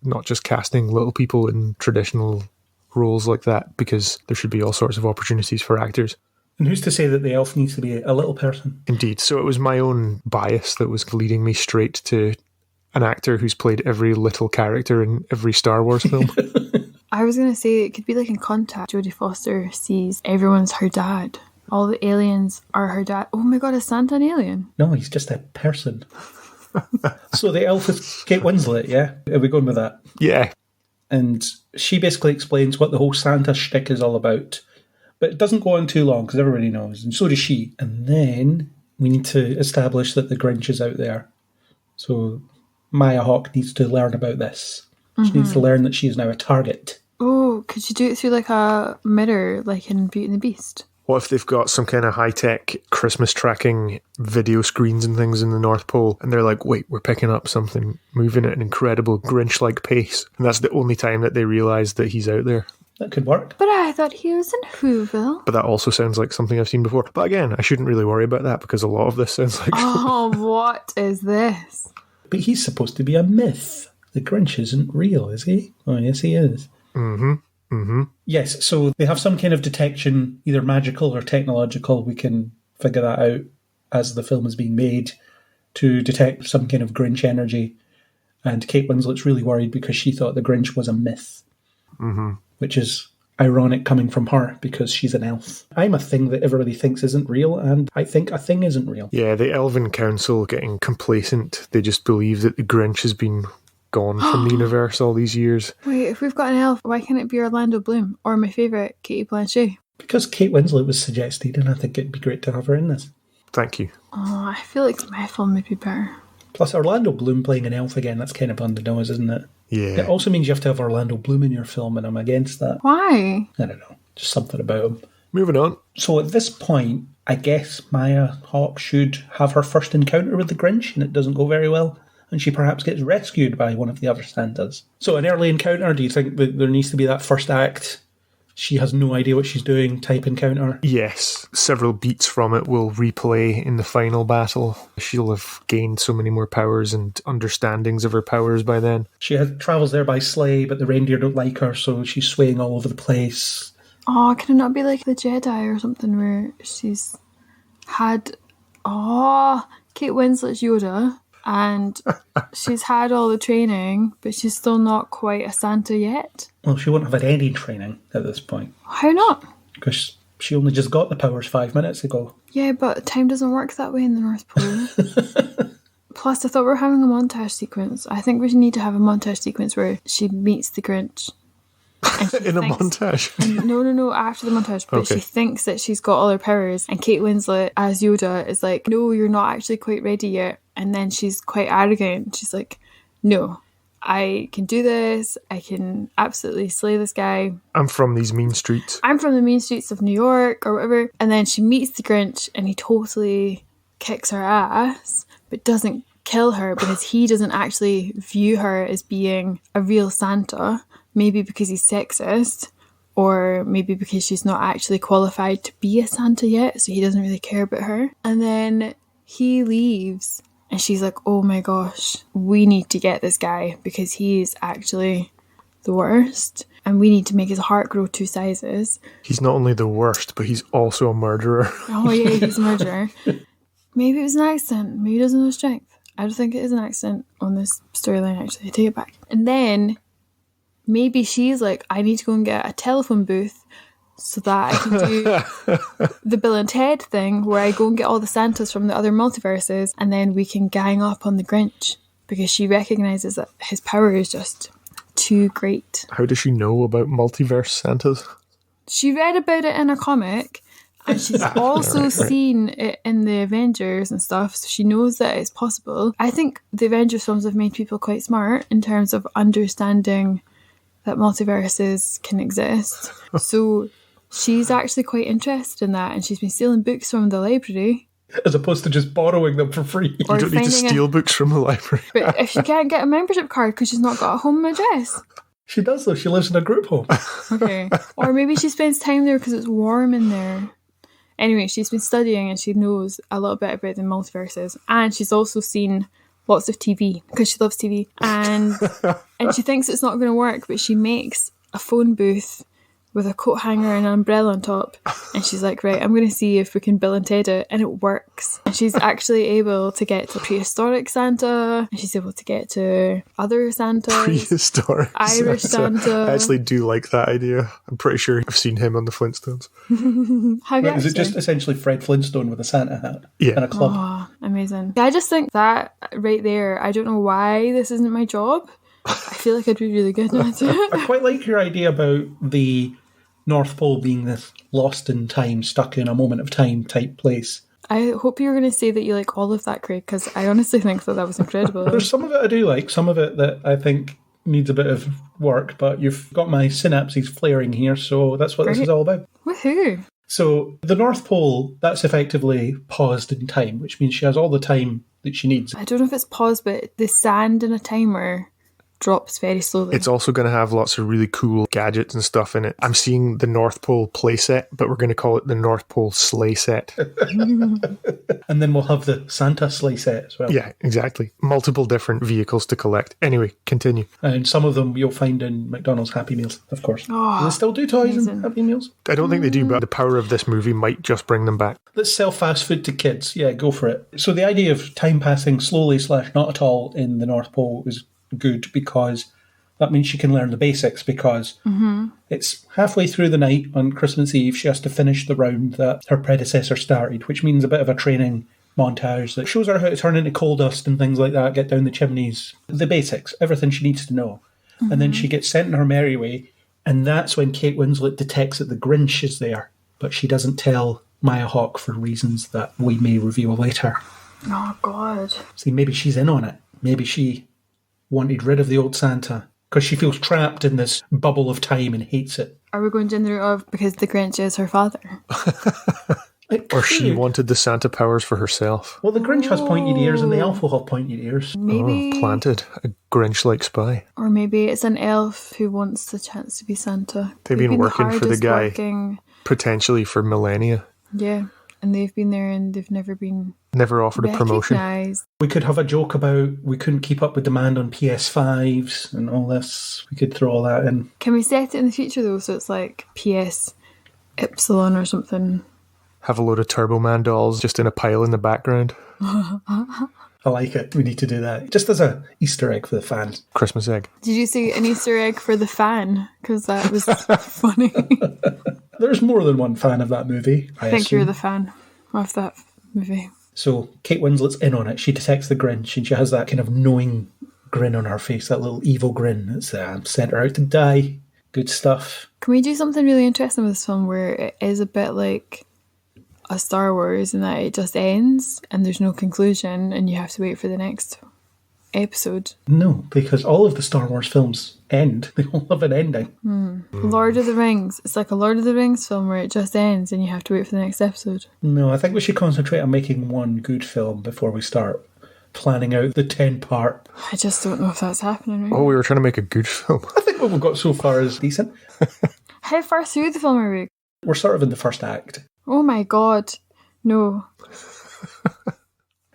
not just casting little people in traditional roles like that, because there should be all sorts of opportunities for actors. And who's to say that the elf needs to be a little person? Indeed. So it was my own bias that was leading me straight to an actor who's played every little character in every Star Wars film. I was going to say it could be like in Contact. Jodie Foster sees everyone's her dad. All the aliens are her dad. Oh my god, is Santa an alien? No, he's just a person. So the elf is Kate Winslet, yeah? Are we going with that? Yeah. And she basically explains what the whole Santa shtick is all about. But it doesn't go on too long, because everybody knows, and so does she. And then we need to establish that the Grinch is out there. So Maya Hawke needs to learn about this. She needs to learn that she is now a target. Oh, could you do it through like a mirror, like in Beauty and the Beast? What if they've got some kind of high-tech Christmas tracking video screens and things in the North Pole, and they're like, wait, we're picking up something, moving at an incredible Grinch-like pace, and that's the only time that they realise that he's out there. That could work. But I thought he was in Whoville. But that also sounds like something I've seen before. But again, I shouldn't really worry about that, because a lot of this sounds like... Oh, what is this? But he's supposed to be a myth. The Grinch isn't real, is he? Oh, yes, he is. Yes, so they have some kind of detection, either magical or technological. We can figure that out as the film is being made, to detect some kind of Grinch energy. And Kate Winslet's really worried because she thought the Grinch was a myth, which is ironic coming from her because she's an elf. I'm a thing that everybody thinks isn't real, and I think a thing isn't real. Yeah, the Elven Council getting complacent. They just believe that the Grinch has been gone from the universe all these years. Wait, if we've got an elf, why can't it be Orlando Bloom? Or my favourite, Katie Blanchett? Because Kate Winslet was suggested, and I think it'd be great to have her in this. Thank you. Oh, I feel like my film would be better. Plus, Orlando Bloom playing an elf again, that's kind of on the nose, isn't it? Yeah. It also means you have to have Orlando Bloom in your film, and I'm against that. Why? I don't know. Just something about him. Moving on. So at this point, I guess Maya Hawke should have her first encounter with the Grinch, and it doesn't go very well. And she perhaps gets rescued by one of the other Santas. So an early encounter, do you think that there needs to be that first act? She has no idea what she's doing type encounter? Yes. Several beats from it will replay in the final battle. She'll have gained so many more powers and understandings of her powers by then. She travels there by sleigh, but the reindeer don't like her, so she's swaying all over the place. Oh, can it not be like the Jedi or something where she's had... Oh, Kate Winslet's Yoda... And she's had all the training, but she's still not quite a Santa yet. Well, she won't have had any training at this point. How not? Because she only just got the powers 5 minutes ago. Yeah, but time doesn't work that way in the North Pole. Plus, I thought we were having a montage sequence. I think we need to have a montage sequence where she meets the Grinch. In a montage? No, after the montage. But Okay. she thinks that she's got all her powers. And Kate Winslet, as Yoda, is like, no, you're not actually quite ready yet. And then she's quite arrogant. She's like, no, I can do this. I can absolutely slay this guy. I'm from these mean streets. I'm from the mean streets of New York or whatever. And then she meets the Grinch and he totally kicks her ass, but doesn't kill her because he doesn't actually view her as being a real Santa. Maybe because he's sexist, or maybe because she's not actually qualified to be a Santa yet, so he doesn't really care about her. And then he leaves, and she's like, oh my gosh, we need to get this guy because he's actually the worst, and we need to make his heart grow 2 sizes. He's not only the worst, but he's also a murderer. Oh yeah, he's a murderer. Maybe it was an accident. Maybe he doesn't have strength. I don't think it is an accident on this storyline, actually. I take it back. And then maybe she's like, I need to go and get a telephone booth so that I can do the Bill and Ted thing where I go and get all the Santas from the other multiverses and then we can gang up on the Grinch because she recognises that his power is just too great. How does she know about multiverse Santas? She read about it in a comic and she's also seen it in the Avengers and stuff, so she knows that it's possible. I think the Avengers films have made people quite smart in terms of understanding that multiverses can exist. So she's actually quite interested in that, and she's been stealing books from the library. As opposed to just borrowing them for free. Or You don't need to finding steal books from the library. But if she can't get a membership card because she's not got a home address. She does, though. She lives in a group home. Okay. Or maybe she spends time there because it's warm in there. Anyway, she's been studying and she knows a little bit about the multiverses. And she's also seen lots of TV because she loves TV. And she thinks it's not going to work, but she makes a phone booth with a coat hanger and an umbrella on top. And she's like, right, I'm going to see if we can Bill and Ted it. And it works. And she's actually able to get to prehistoric Santa. And she's able to get to other Santas. Prehistoric Irish Santa. I actually do like that idea. I'm pretty sure I've seen him on the Flintstones. Have you Is it actually? just essentially Fred Flintstone with a Santa hat Yeah. and a club? Oh, amazing. I just think that right there, I don't know why this isn't my job. I feel like I'd be really good at it. I quite like your idea about the North Pole being this lost in time, stuck in a moment of time type place. I hope you're going to say that you like all of that, Craig, because I honestly think that was incredible. There's some of it I do like, some of it that I think needs a bit of work, but you've got my synapses flaring here, so that's what this Great. is all about. Woohoo! So the North Pole, that's effectively paused in time, which means she has all the time that she needs. I don't know if it's paused, but the sand in a timer drops very slowly. It's also going to have lots of really cool gadgets and stuff in it. I'm seeing the North Pole playset, but we're going to call it the North Pole sleigh set. And then we'll have the Santa sleigh set as well. Yeah, exactly. Multiple different vehicles to collect. Anyway, continue. And some of them you'll find in McDonald's Happy Meals, of course. Oh, Do they still do toys amazing. in Happy Meals? I don't think they do, but the power of this movie might just bring them back. Let's sell fast food to kids. Yeah, go for it. So the idea of time passing slowly / not at all in the North Pole is good because that means she can learn the basics because it's halfway through the night on Christmas Eve. She has to finish the round that her predecessor started, which means a bit of a training montage that shows her how to turn into coal dust and things like that, get down the chimneys, the basics, everything she needs to know. And then she gets sent on her merry way, and that's when Kate Winslet detects that the Grinch is there, but she doesn't tell Maya Hawke for reasons that we may reveal later. Oh, God. See, maybe she's in on it. Maybe she wanted rid of the old Santa because she feels trapped in this bubble of time and hates it. Are we going down the route of because the Grinch is her father? Or she wanted the Santa powers for herself. Well, the Grinch has pointed ears and the elf will have pointed ears. Maybe. Oh, planted. A Grinch-like spy. Or maybe it's an elf who wants the chance to be Santa. They've been working for the hardest guy. working- Potentially for millennia. Yeah, and they've been there and they've never been Never offered a promotion. recognised. We could have a joke about we couldn't keep up with demand on PS5s and all this. We could throw all that in. Can we set it in the future though, so it's like PS Epsilon or something? Have a load of Turbo Man dolls just in a pile in the background. I like it. We need to do that. Just as a Easter egg for the fans. Christmas egg. Did you say an Easter egg for the fan? Because that was funny. There's more than one fan of that movie. I think you're the fan of that movie. So Kate Winslet's in on it. She detects the Grinch and she has that kind of knowing grin on her face, that little evil grin. It's sent her out to die. Good stuff. Can we do something really interesting with this film where it is a bit like a Star Wars in that it just ends and there's no conclusion and you have to wait for the next episode? No, because all of the Star Wars films end. They all have an ending. Lord of the Rings. It's like a Lord of the Rings film where it just ends and you have to wait for the next episode. No, I think we should concentrate on making one good film before we start planning out the 10-part. I just don't know if that's happening right Oh, we were trying to make a good film. I think what we've got so far is decent. How far through the film are we? We're sort of in the first act. Oh my god. No.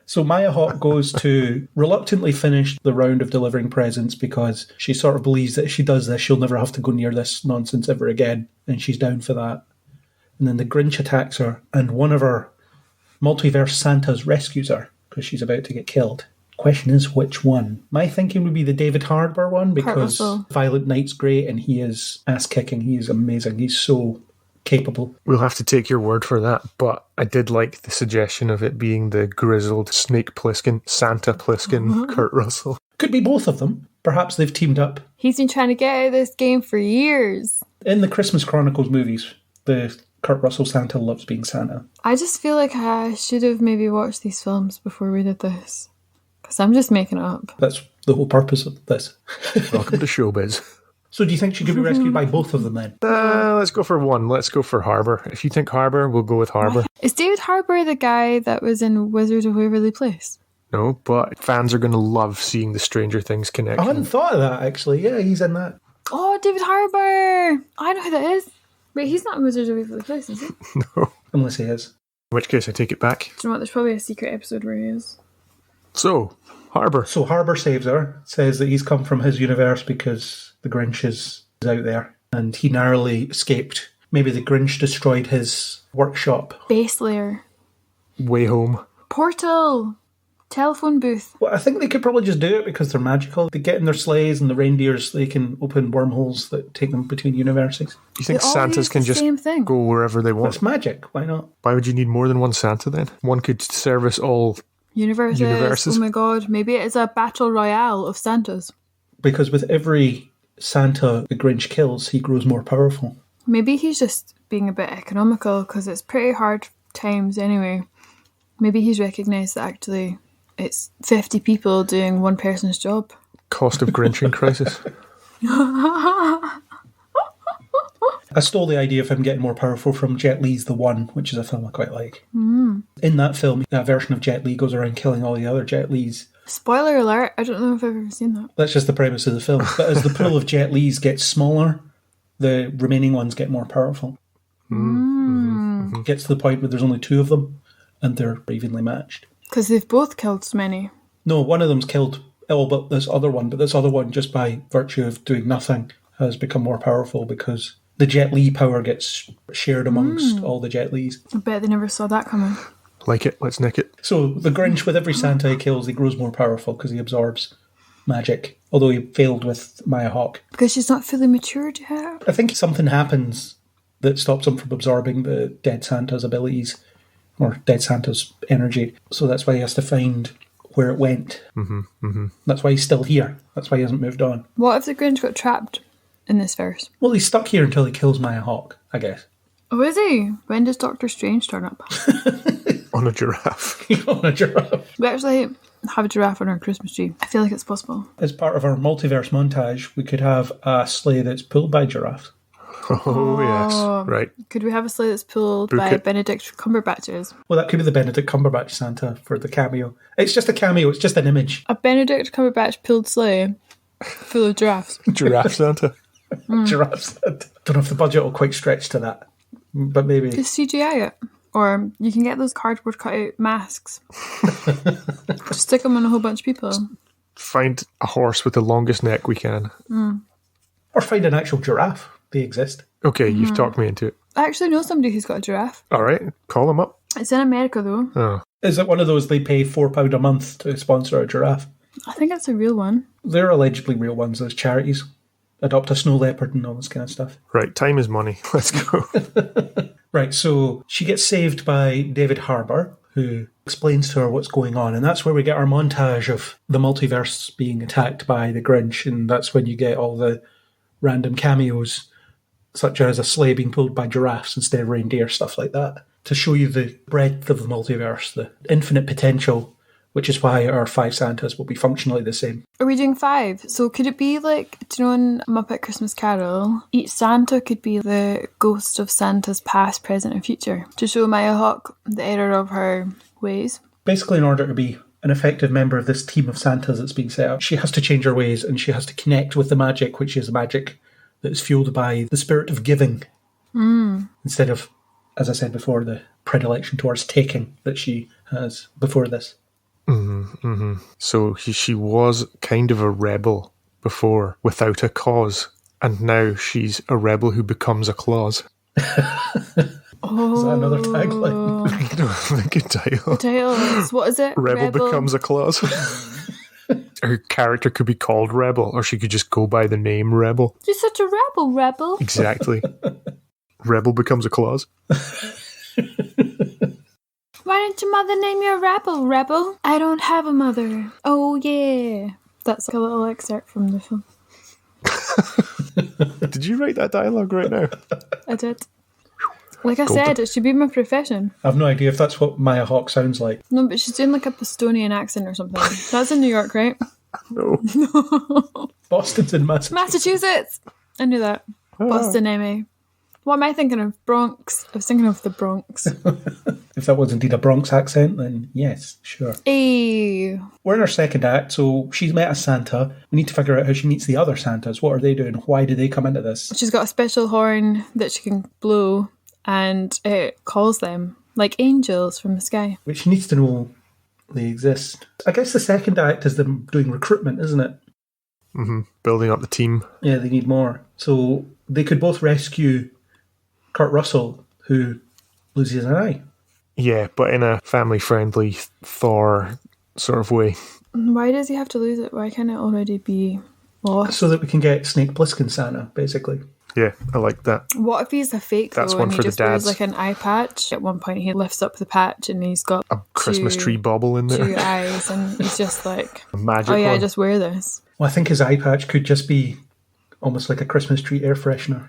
So Maya Hawke goes to reluctantly finish the round of delivering presents because she sort of believes that if she does this, she'll never have to go near this nonsense ever again, and she's down for that. And then the Grinch attacks her, and one of her multiverse Santas rescues her because she's about to get killed. Question is, which one? My thinking would be the David Harbour one because Violent Night's great and he is ass-kicking. He is amazing. He's so capable. We'll have to take your word for that, but I did like the suggestion of it being the grizzled Snake Plissken, Santa Plissken, Kurt Russell. Could be both of them. Perhaps they've teamed up. He's been trying to get out of this game for years. In the Christmas Chronicles movies, the Kurt Russell Santa loves being Santa. I just feel like I should have maybe watched these films before we did this. Because I'm just making it up. That's the whole purpose of this. Welcome to showbiz. So do you think she could be rescued by both of them then? Let's go for one. Let's go for Harbour. If you think Harbour, we'll go with Harbour. Is David Harbour the guy that was in Wizard of Waverly Place? No, but fans are going to love seeing the Stranger Things I connection. hadn't thought of that, actually. Yeah, he's in that. Oh, David Harbour! I know who that is. Wait, he's not in Wizard of Waverly Place, is he? No. Unless he is. In which case, I take it back. Do you know what? There's probably a secret episode where he is. So, Harbour. So Harbour saves her, says that he's come from his universe because the Grinch is out there, and he narrowly escaped. Maybe the Grinch destroyed his workshop. Base layer. Way home. Portal. Telephone booth. Well, I think they could probably just do it because they're magical. They get in their sleighs and the reindeers, they can open wormholes that take them between universes. You think They all Santas use can the just same thing. go wherever they want? That's magic. Why not? Why would you need more than one Santa then? One could service all Universes. Oh my god. Maybe it is a battle royale of Santas. Because with every Santa the Grinch kills, he grows more powerful. Maybe he's just being a bit economical because it's pretty hard times anyway. Maybe he's recognised that actually it's 50 people doing one person's job. Cost of Grinching crisis. I stole the idea of him getting more powerful from Jet Li's The One, which is a film I quite like. In that film, that version of Jet Li goes around killing all the other Jet Lis. Spoiler alert, I don't know if I've ever seen that. That's just the premise of the film. But as the pool of Jet Li's gets smaller, the remaining ones get more powerful. It gets to the point where there's only two of them, and they're evenly matched. Because they've both killed so many. No, one of them's killed but this other one, just by virtue of doing nothing, has become more powerful because the Jet Li power gets shared amongst all the Jet Lis. I bet they never saw that coming. Like it, let's nick it. So the Grinch, with every Santa he kills, he grows more powerful because he absorbs magic. Although he failed with Maya Hawke. Because she's not fully matured yet. I think something happens that stops him from absorbing the dead Santa's abilities or dead Santa's energy. So that's why he has to find where it went. That's why he's still here. That's why he hasn't moved on. What if the Grinch got trapped in this verse? Well, he's stuck here until he kills Maya Hawke, I guess. Oh, is he? When does Doctor Strange turn up? On a giraffe. On a giraffe. We actually have a giraffe on our Christmas tree. I feel like it's possible. As part of our multiverse montage, we could have a sleigh that's pulled by giraffes. Oh, yes. Right. Could we have a sleigh that's pulled Book by it. Benedict Cumberbatches? Well, that could be the Benedict Cumberbatch Santa for the cameo. It's just a cameo, it's just an image. A Benedict Cumberbatch pulled sleigh full of giraffes. Giraffe Santa. Giraffe Santa. Don't know if the budget will quite stretch to that, but maybe. Just CGI it. Or you can get those cardboard cutout masks. Just stick them on a whole bunch of people. Find a horse with the longest neck we can. Or find an actual giraffe. They exist. Okay, you've talked me into it. I actually know somebody who's got a giraffe. All right, call them up. It's in America though. Oh. Is it one of those they pay £4 a month to sponsor a giraffe? I think it's a real one. They're allegedly real ones, those charities. Adopt a snow leopard and all this kind of stuff. Right, time is money. Let's go. Right, so she gets saved by David Harbour, who explains to her what's going on. And that's where we get our montage of the multiverse being attacked by the Grinch. And that's when you get all the random cameos, such as a sleigh being pulled by giraffes instead of reindeer, stuff like that, to show you the breadth of the multiverse, the infinite potential, which is why our 5 Santas will be functionally the same. Are we doing 5? So could it be like, do you know in Muppet Christmas Carol, each Santa could be the ghost of Santa's past, present and future, to show Maya Hawke the error of her ways? Basically, in order to be an effective member of this team of Santas that's being set up, she has to change her ways and she has to connect with the magic, which is a magic that is fueled by the spirit of giving. Instead of, as I said before, the predilection towards taking that she has before this. So she was kind of a rebel before without a cause, and now she's a rebel who becomes a clause. Is that another tagline? I don't think a title. The title is, what is it? Rebel becomes a clause. Her character could be called Rebel, or she could just go by the name Rebel. You're such a rebel. Exactly. Rebel becomes a clause. Why didn't your mother name you a rebel? I don't have a mother. Oh, yeah. That's a little excerpt from the film. Did you write that dialogue right now? I did. Like I said, it should be my profession. I have no idea if that's what Maya Hawke sounds like. No, but she's doing like a Bostonian accent or something. That's in New York, right? No. Boston's in Massachusetts. Massachusetts! I knew that. Boston, Emmy. What am I thinking of? Bronx. I was thinking of the Bronx. If that was indeed a Bronx accent, then yes, sure. Hey. We're in our second act, so she's met a Santa. We need to figure out how she meets the other Santas. What are they doing? Why do they come into this? She's got a special horn that she can blow, and it calls them like angels from the sky. Which she needs to know they exist. I guess the second act is them doing recruitment, isn't it? Building up the team. Yeah, they need more. So they could both rescue Kurt Russell, who loses an eye. Yeah, but in a family-friendly Thor sort of way. Why does he have to lose it? Why can't it already be lost? So that we can get Snake Plissken Santa, basically. Yeah, I like that. What if he's a fake, That's though, one and he for the just wears dads. like an eye patch? At one point he lifts up the patch and he's got A Christmas tree bauble in 2 there. eyes, and he's just like, A magic oh yeah, I one. just wear this. Well, I think his eye patch could just be almost like a Christmas tree air freshener.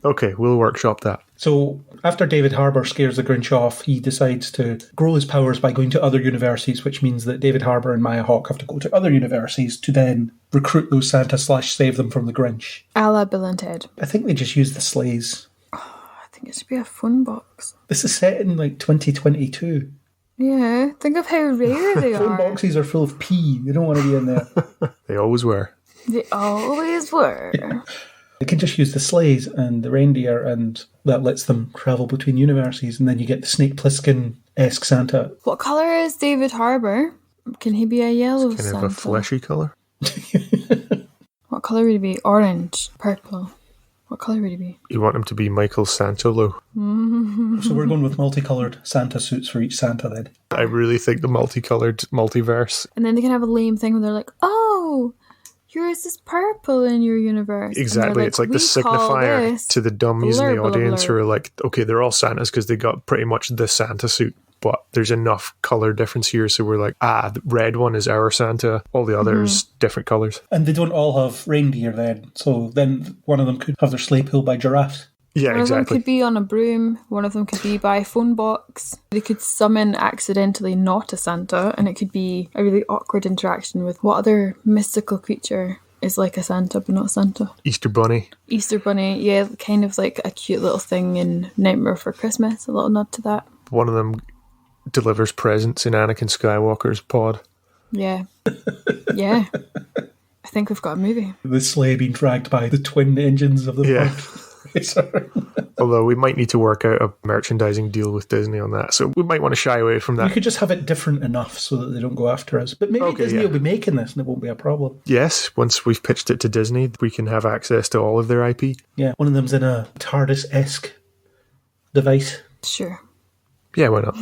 Okay, we'll workshop that. So after David Harbour scares the Grinch off, he decides to grow his powers by going to other universities, which means that David Harbour and Maya Hawke have to go to other universities to then recruit those Santa/save them from the Grinch. A la Bill and Ted. I think they just use the sleighs. I think it should be a phone box. This is set in like 2022. Yeah, think of how rare they Phone are. boxes are full of pee. They don't want to be in there. They always were. They always were. They can just use the sleighs and the reindeer, and that lets them travel between universities, and then you get the Snake Plissken-esque Santa. What colour is David Harbour? Can he be a yellow Kind Santa? of a fleshy colour. What colour would he be? Orange? Purple? What colour would he be? You want him to be Michael Santolo. So we're going with multicoloured Santa suits for each Santa then. I really think the multicoloured multiverse. And then they can have a lame thing where they're like, oh, yours is purple in your universe. And Exactly. they're It's like the "We call signifier this to the dummies in blur, the blah, blah, audience blah." who are like, okay, they're all Santas because they got pretty much the Santa suit. But there's enough colour difference here, so we're like, the red one is our Santa, all the others different colours. And they don't all have reindeer then, so then one of them could have their sleigh pulled by giraffes. Yeah, One of them exactly. could be on a broom. One of them could be by a phone box. They could summon accidentally not a Santa, and it could be a really awkward interaction with what other mystical creature is like a Santa but not Santa. Easter Bunny. Easter Bunny, yeah, kind of like a cute little thing in Nightmare Before Christmas. A little nod to that. One of them delivers presents in Anakin Skywalker's pod. Yeah. Yeah. I think we've got a movie. The sleigh being dragged by the twin engines of the Yeah. racer. Although we might need to work out a merchandising deal with Disney on that, so we might want to shy away from We that. could just have it different enough so that they don't go after us. But maybe Okay, Disney yeah. will be making this and it won't be a problem. Yes, once we've pitched it to Disney, we can have access to all of their IP. Yeah, one of them's in a TARDIS-esque device. Sure. Yeah, why not?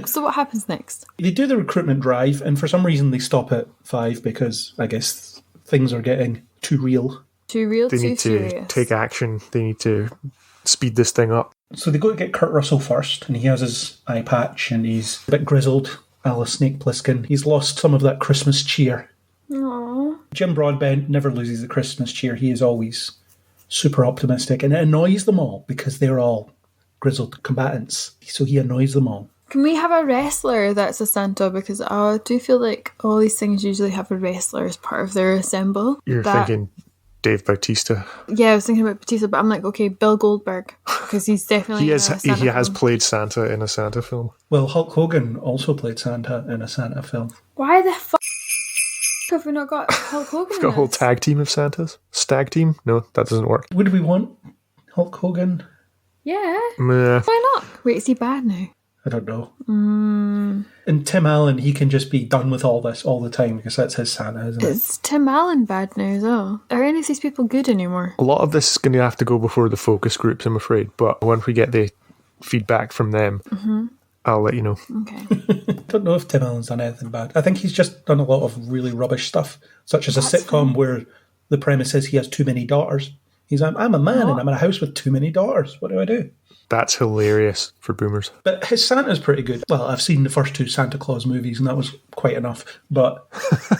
So what happens next? They do the recruitment drive, and for some reason they stop at 5 because I guess things are getting too real. Too real, They too need to serious. take action. They need to speed this thing up. So they go to get Kurt Russell first, and he has his eye patch, and he's a bit grizzled, a la Snake Plissken. He's lost some of that Christmas cheer. Aww. Jim Broadbent never loses the Christmas cheer. He is always super optimistic, and it annoys them all because they're all grizzled combatants. So he annoys them all. Can we have a wrestler that's a Santa? Because I do feel like all these things usually have a wrestler as part of their ensemble. You're thinking Dave Bautista. Yeah, I was thinking about Batista, but I'm like, okay, Bill Goldberg, because he's definitely He has film. played Santa in a Santa film. Well, Hulk Hogan also played Santa in a Santa film. Why the fuck have we not got Hulk Hogan? We've got a whole tag team of Santas. Stag team? No, that doesn't work. Would we want Hulk Hogan? Yeah. Meh. Why not? Wait, is he bad now? I don't know. And Tim Allen, he can just be done with all this all the time because that's his Santa, isn't it? Is Tim Allen bad now as well? Are any of these people good anymore? A lot of this is going to have to go before the focus groups, I'm afraid. But once we get the feedback from them, I'll let you know. Okay. I don't know if Tim Allen's done anything bad. I think he's just done a lot of really rubbish stuff, such as a sitcom where the premise is he has too many daughters. I'm a man and I'm in a house with too many daughters. What do I do? That's hilarious for boomers. But his Santa's pretty good. Well, I've seen the first two Santa Claus movies and that was quite enough. But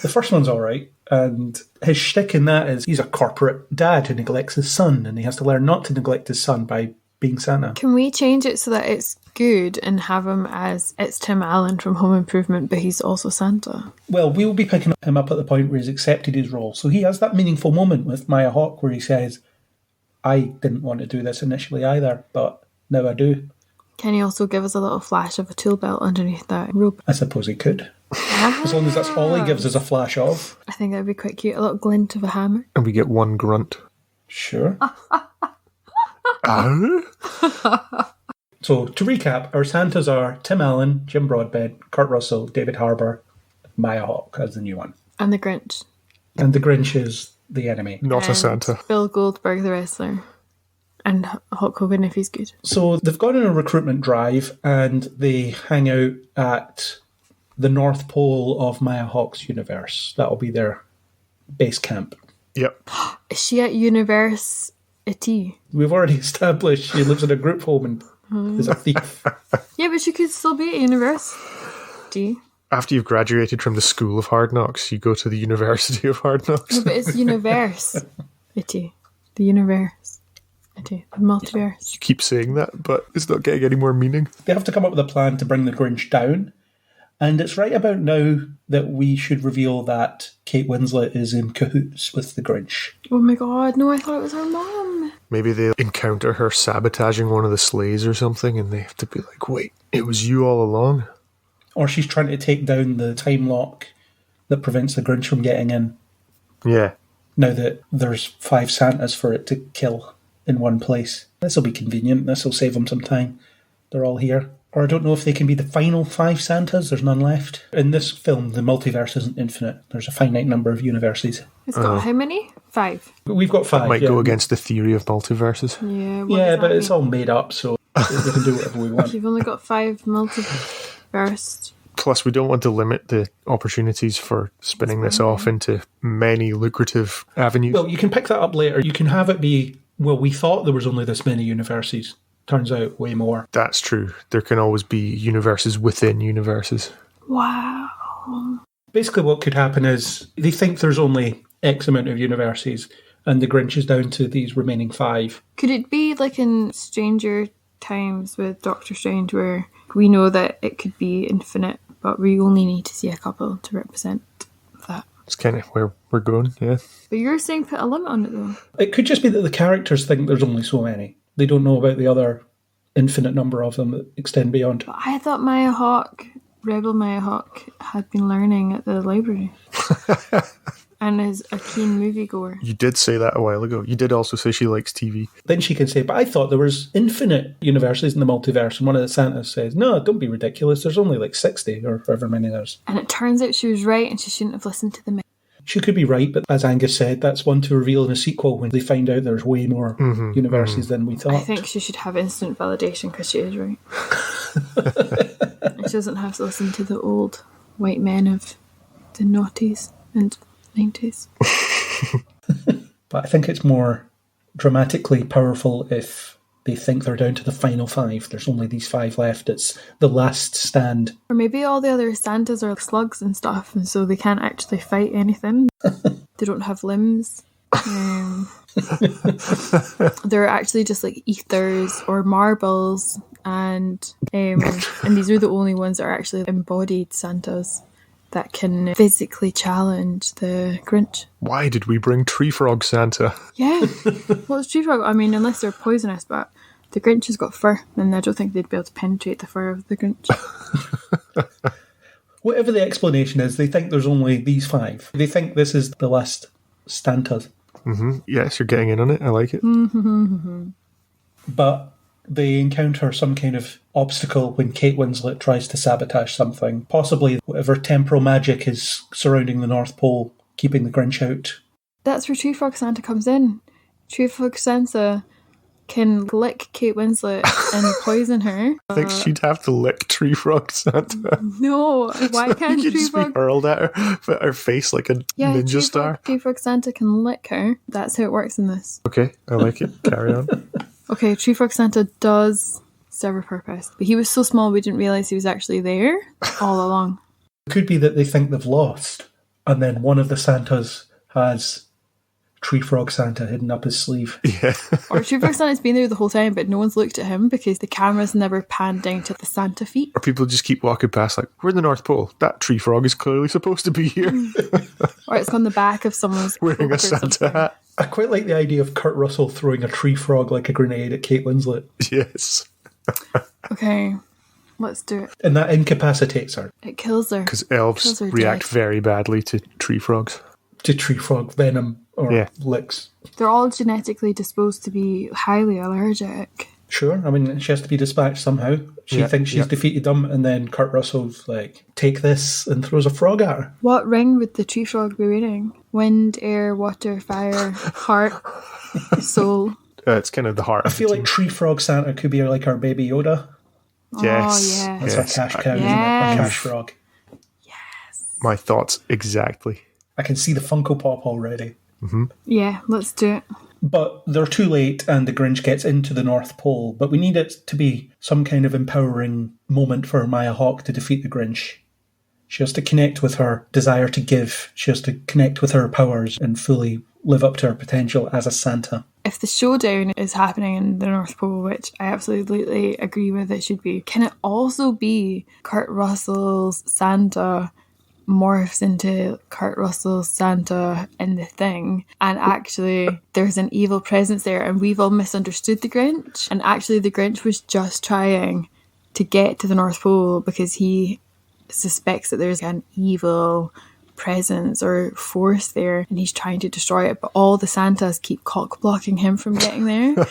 the first one's all right. And his shtick in that is he's a corporate dad who neglects his son and he has to learn not to neglect his son by being Santa. Can we change it so that it's good and have him as it's Tim Allen from Home Improvement, but he's also Santa? Well, we'll be picking him up at the point where he's accepted his role. So he has that meaningful moment with Maya Hawke where he says, I didn't want to do this initially either, but now I do. Can he also give us a little flash of a tool belt underneath that robe? I suppose he could. As long as that's all he gives us a flash of. I think that would be quite cute. A little glint of a hammer. And we get one grunt. Sure. Ah? So, to recap, our Santas are Tim Allen, Jim Broadbent, Kurt Russell, David Harbour, Maya Hawke as the new one. And the Grinch. And the Grinch is the enemy. Not a And Santa. Bill Goldberg, the wrestler. And Hulk Hogan if he's good. So, they've gone on a recruitment drive and they hang out at the North Pole of Maya Hawke's universe. That'll be their base camp. Yep. Is she at University? We've already established she lives in a group home and is a thief. Yeah, but she could still be at university. After you've graduated from the School of Hard Knocks, you go to the University of Hard Knocks. No, but it's universe. The universe. The multiverse. You keep saying that, but it's not getting any more meaning. They have to come up with a plan to bring the Grinch down. And it's right about now that we should reveal that Kate Winslet is in cahoots with the Grinch. Oh my god, no, I thought it was her mom. Maybe they'll encounter her sabotaging one of the sleighs or something, and they have to be like, wait, it was you all along? Or she's trying to take down the time lock that prevents the Grinch from getting in. Yeah. Now that there's 5 Santas for it to kill in one place. This will be convenient. This will save them some time. They're all here. Or I don't know if they can be the final 5 Santas. There's none left. In this film, the multiverse isn't infinite. There's a finite number of universes. It's got how many? 5. But we've got 5. Might go against the theory of multiverses. Yeah, Yeah, but it's all made up, so we can do whatever we want. You've only got 5 multiverse. Plus, we don't want to limit the opportunities for spinning this off into many lucrative avenues. Well, you can pick that up later. You can have it be, well, we thought there was only this many universes. Turns out way more. That's true. There can always be universes within universes. Wow. Basically what could happen is they think there's only X amount of universes and the Grinch is down to these remaining 5. Could it be like in Stranger Times with Doctor Strange where we know that it could be infinite, but we only need to see a couple to represent that? It's kind of where we're going, yeah. But you're saying put a limit on it though. It could just be that the characters think there's only so many. They don't know about the other infinite number of them that extend beyond. But I thought Maya Hawke, Rebel Maya Hawke, had been learning at the library. And is a keen moviegoer. You did say that a while ago. You did also say she likes TV. Then she can say, but I thought there was infinite universes in the multiverse. And one of the Santas says, no, don't be ridiculous. There's only like 60 or however many there's. And it turns out she was right and she shouldn't have listened to the myth. She could be right, but as Angus said, that's one to reveal in a sequel when they find out there's way more universes than we thought. I think she should have instant validation because she is right. And she doesn't have to listen to the old white men of the noughties and 90s. But I think it's more dramatically powerful if they think they're down to the final 5. There's only these 5 left. It's the last stand. Or maybe all the other Santas are slugs and stuff, and so they can't actually fight anything. They don't have limbs. They're actually just like ethers or marbles, and these are the only ones that are actually embodied Santas that can physically challenge the Grinch. Why did we bring Tree Frog Santa? Yeah. Well, it's Tree Frog. I mean, unless they're poisonous, but the Grinch has got fur, and I don't think they'd be able to penetrate the fur of the Grinch. Whatever the explanation is, they think there's only these 5. They think this is the last Santas. Mm-hmm. Yes, you're getting in on it. I like it. But they encounter some kind of obstacle when Kate Winslet tries to sabotage something. Possibly whatever temporal magic is surrounding the North Pole, keeping the Grinch out. That's where Tree Frog Santa comes in. Tree Frog Santa can lick Kate Winslet and poison her. I think she'd have to lick Tree Frog Santa. No, why can't You'd Tree just be Frog... hurled at her, but her face like a ninja star. Tree Frog Santa can lick her. That's how it works in this. Okay, I like it. Carry on. Okay, Tree Frog Santa does serve a purpose, but he was so small we didn't realise he was actually there all along. It could be that they think they've lost, and then one of the Santas has Tree Frog Santa hidden up his sleeve. Yeah. Or Tree Frog Santa's been there the whole time, but no one's looked at him because the camera's never panned down to the Santa feet. Or people just keep walking past like, we're in the North Pole. That tree frog is clearly supposed to be here. Or it's on the back of someone's Wearing a cloak or Santa something. hat. I quite like the idea of Kurt Russell throwing a tree frog like a grenade at Kate Winslet. Yes. Okay, let's do it. And that incapacitates her. It kills her. Because elves Kills her react dead. very badly to tree frogs. To tree frog venom or licks. They're all genetically disposed to be highly allergic. Sure, I mean, she has to be dispatched somehow. She thinks she's defeated them, and then Kurt Russell's like, take this, and throws a frog at her. What ring would the tree frog be wearing? Wind, air, water, fire, heart, soul. It's kind of the heart. I feel like Tree Frog Santa could be like our baby Yoda. Yes. Oh, yeah. That's our cash cow, isn't it? Yes. Our cash frog. My thoughts exactly. I can see the Funko Pop already. Yeah, let's do it. But they're too late, and the Grinch gets into the North Pole. But we need it to be some kind of empowering moment for Maya Hawke to defeat the Grinch. She has to connect with her desire to give. She has to connect with her powers and fully live up to her potential as a Santa. If the showdown is happening in the North Pole, which I absolutely agree with it should be, can it also be Kurt Russell's Santa morphs into Kurt Russell's Santa in The Thing, and actually there's an evil presence there and we've all misunderstood the Grinch, and actually the Grinch was just trying to get to the North Pole because he suspects that there's an evil presence or force there and he's trying to destroy it, but all the Santas keep cock blocking him from getting there.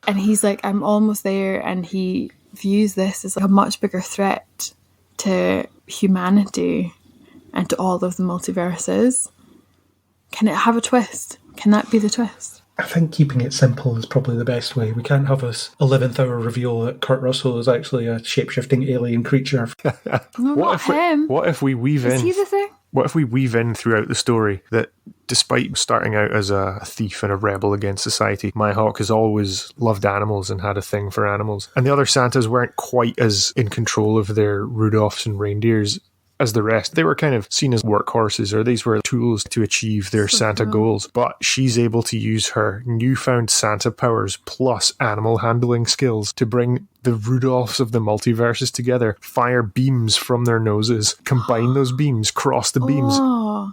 And he's like, I'm almost there, and he views this as like a much bigger threat to humanity and to all of the multiverses. Can it have a twist? Can that be the twist? I think keeping it simple is probably the best way. We can't have this 11th hour reveal that Kurt Russell is actually a shape-shifting alien creature. No, not him. What if we weave Is in? he the Thing? What if we weave in throughout the story that despite starting out as a thief and a rebel against society, Maya Hawke has always loved animals and had a thing for animals. And the other Santas weren't quite as in control of their Rudolphs and reindeers as the rest. They were kind of seen as workhorses, or these were tools to achieve their Santa goals. But she's able to use her newfound Santa powers plus animal handling skills to bring the Rudolphs of the multiverses together, fire beams from their noses, combine those beams, cross the beams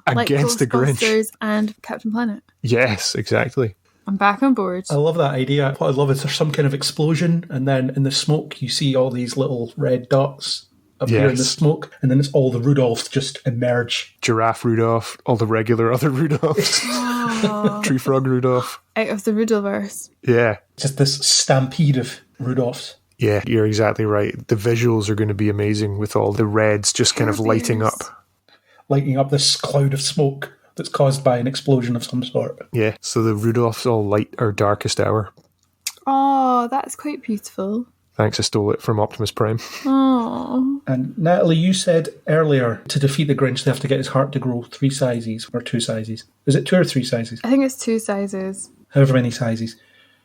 against the Grinch. Ghostbusters and Captain Planet. Yes, exactly. I'm back on board. I love that idea. What I love is there's some kind of explosion, and then in the smoke you see all these little red dots appear in the smoke, and then it's all the Rudolphs just emerge. Giraffe Rudolph, all the regular other Rudolphs. Tree Frog Rudolph. Out of the Rudolphverse. Yeah. Just this stampede of Rudolphs. Yeah, you're exactly right. The visuals are going to be amazing with all the reds just kind of lighting up. Lighting up this cloud of smoke that's caused by an explosion of some sort. Yeah, so the Rudolphs all light our darkest hour. Oh, that's quite beautiful. Thanks, I stole it from Optimus Prime. Oh. And Natalie, you said earlier to defeat the Grinch they have to get his heart to grow 3 sizes or 2 sizes. Is it 2 or 3 sizes? I think it's 2 sizes. However many sizes.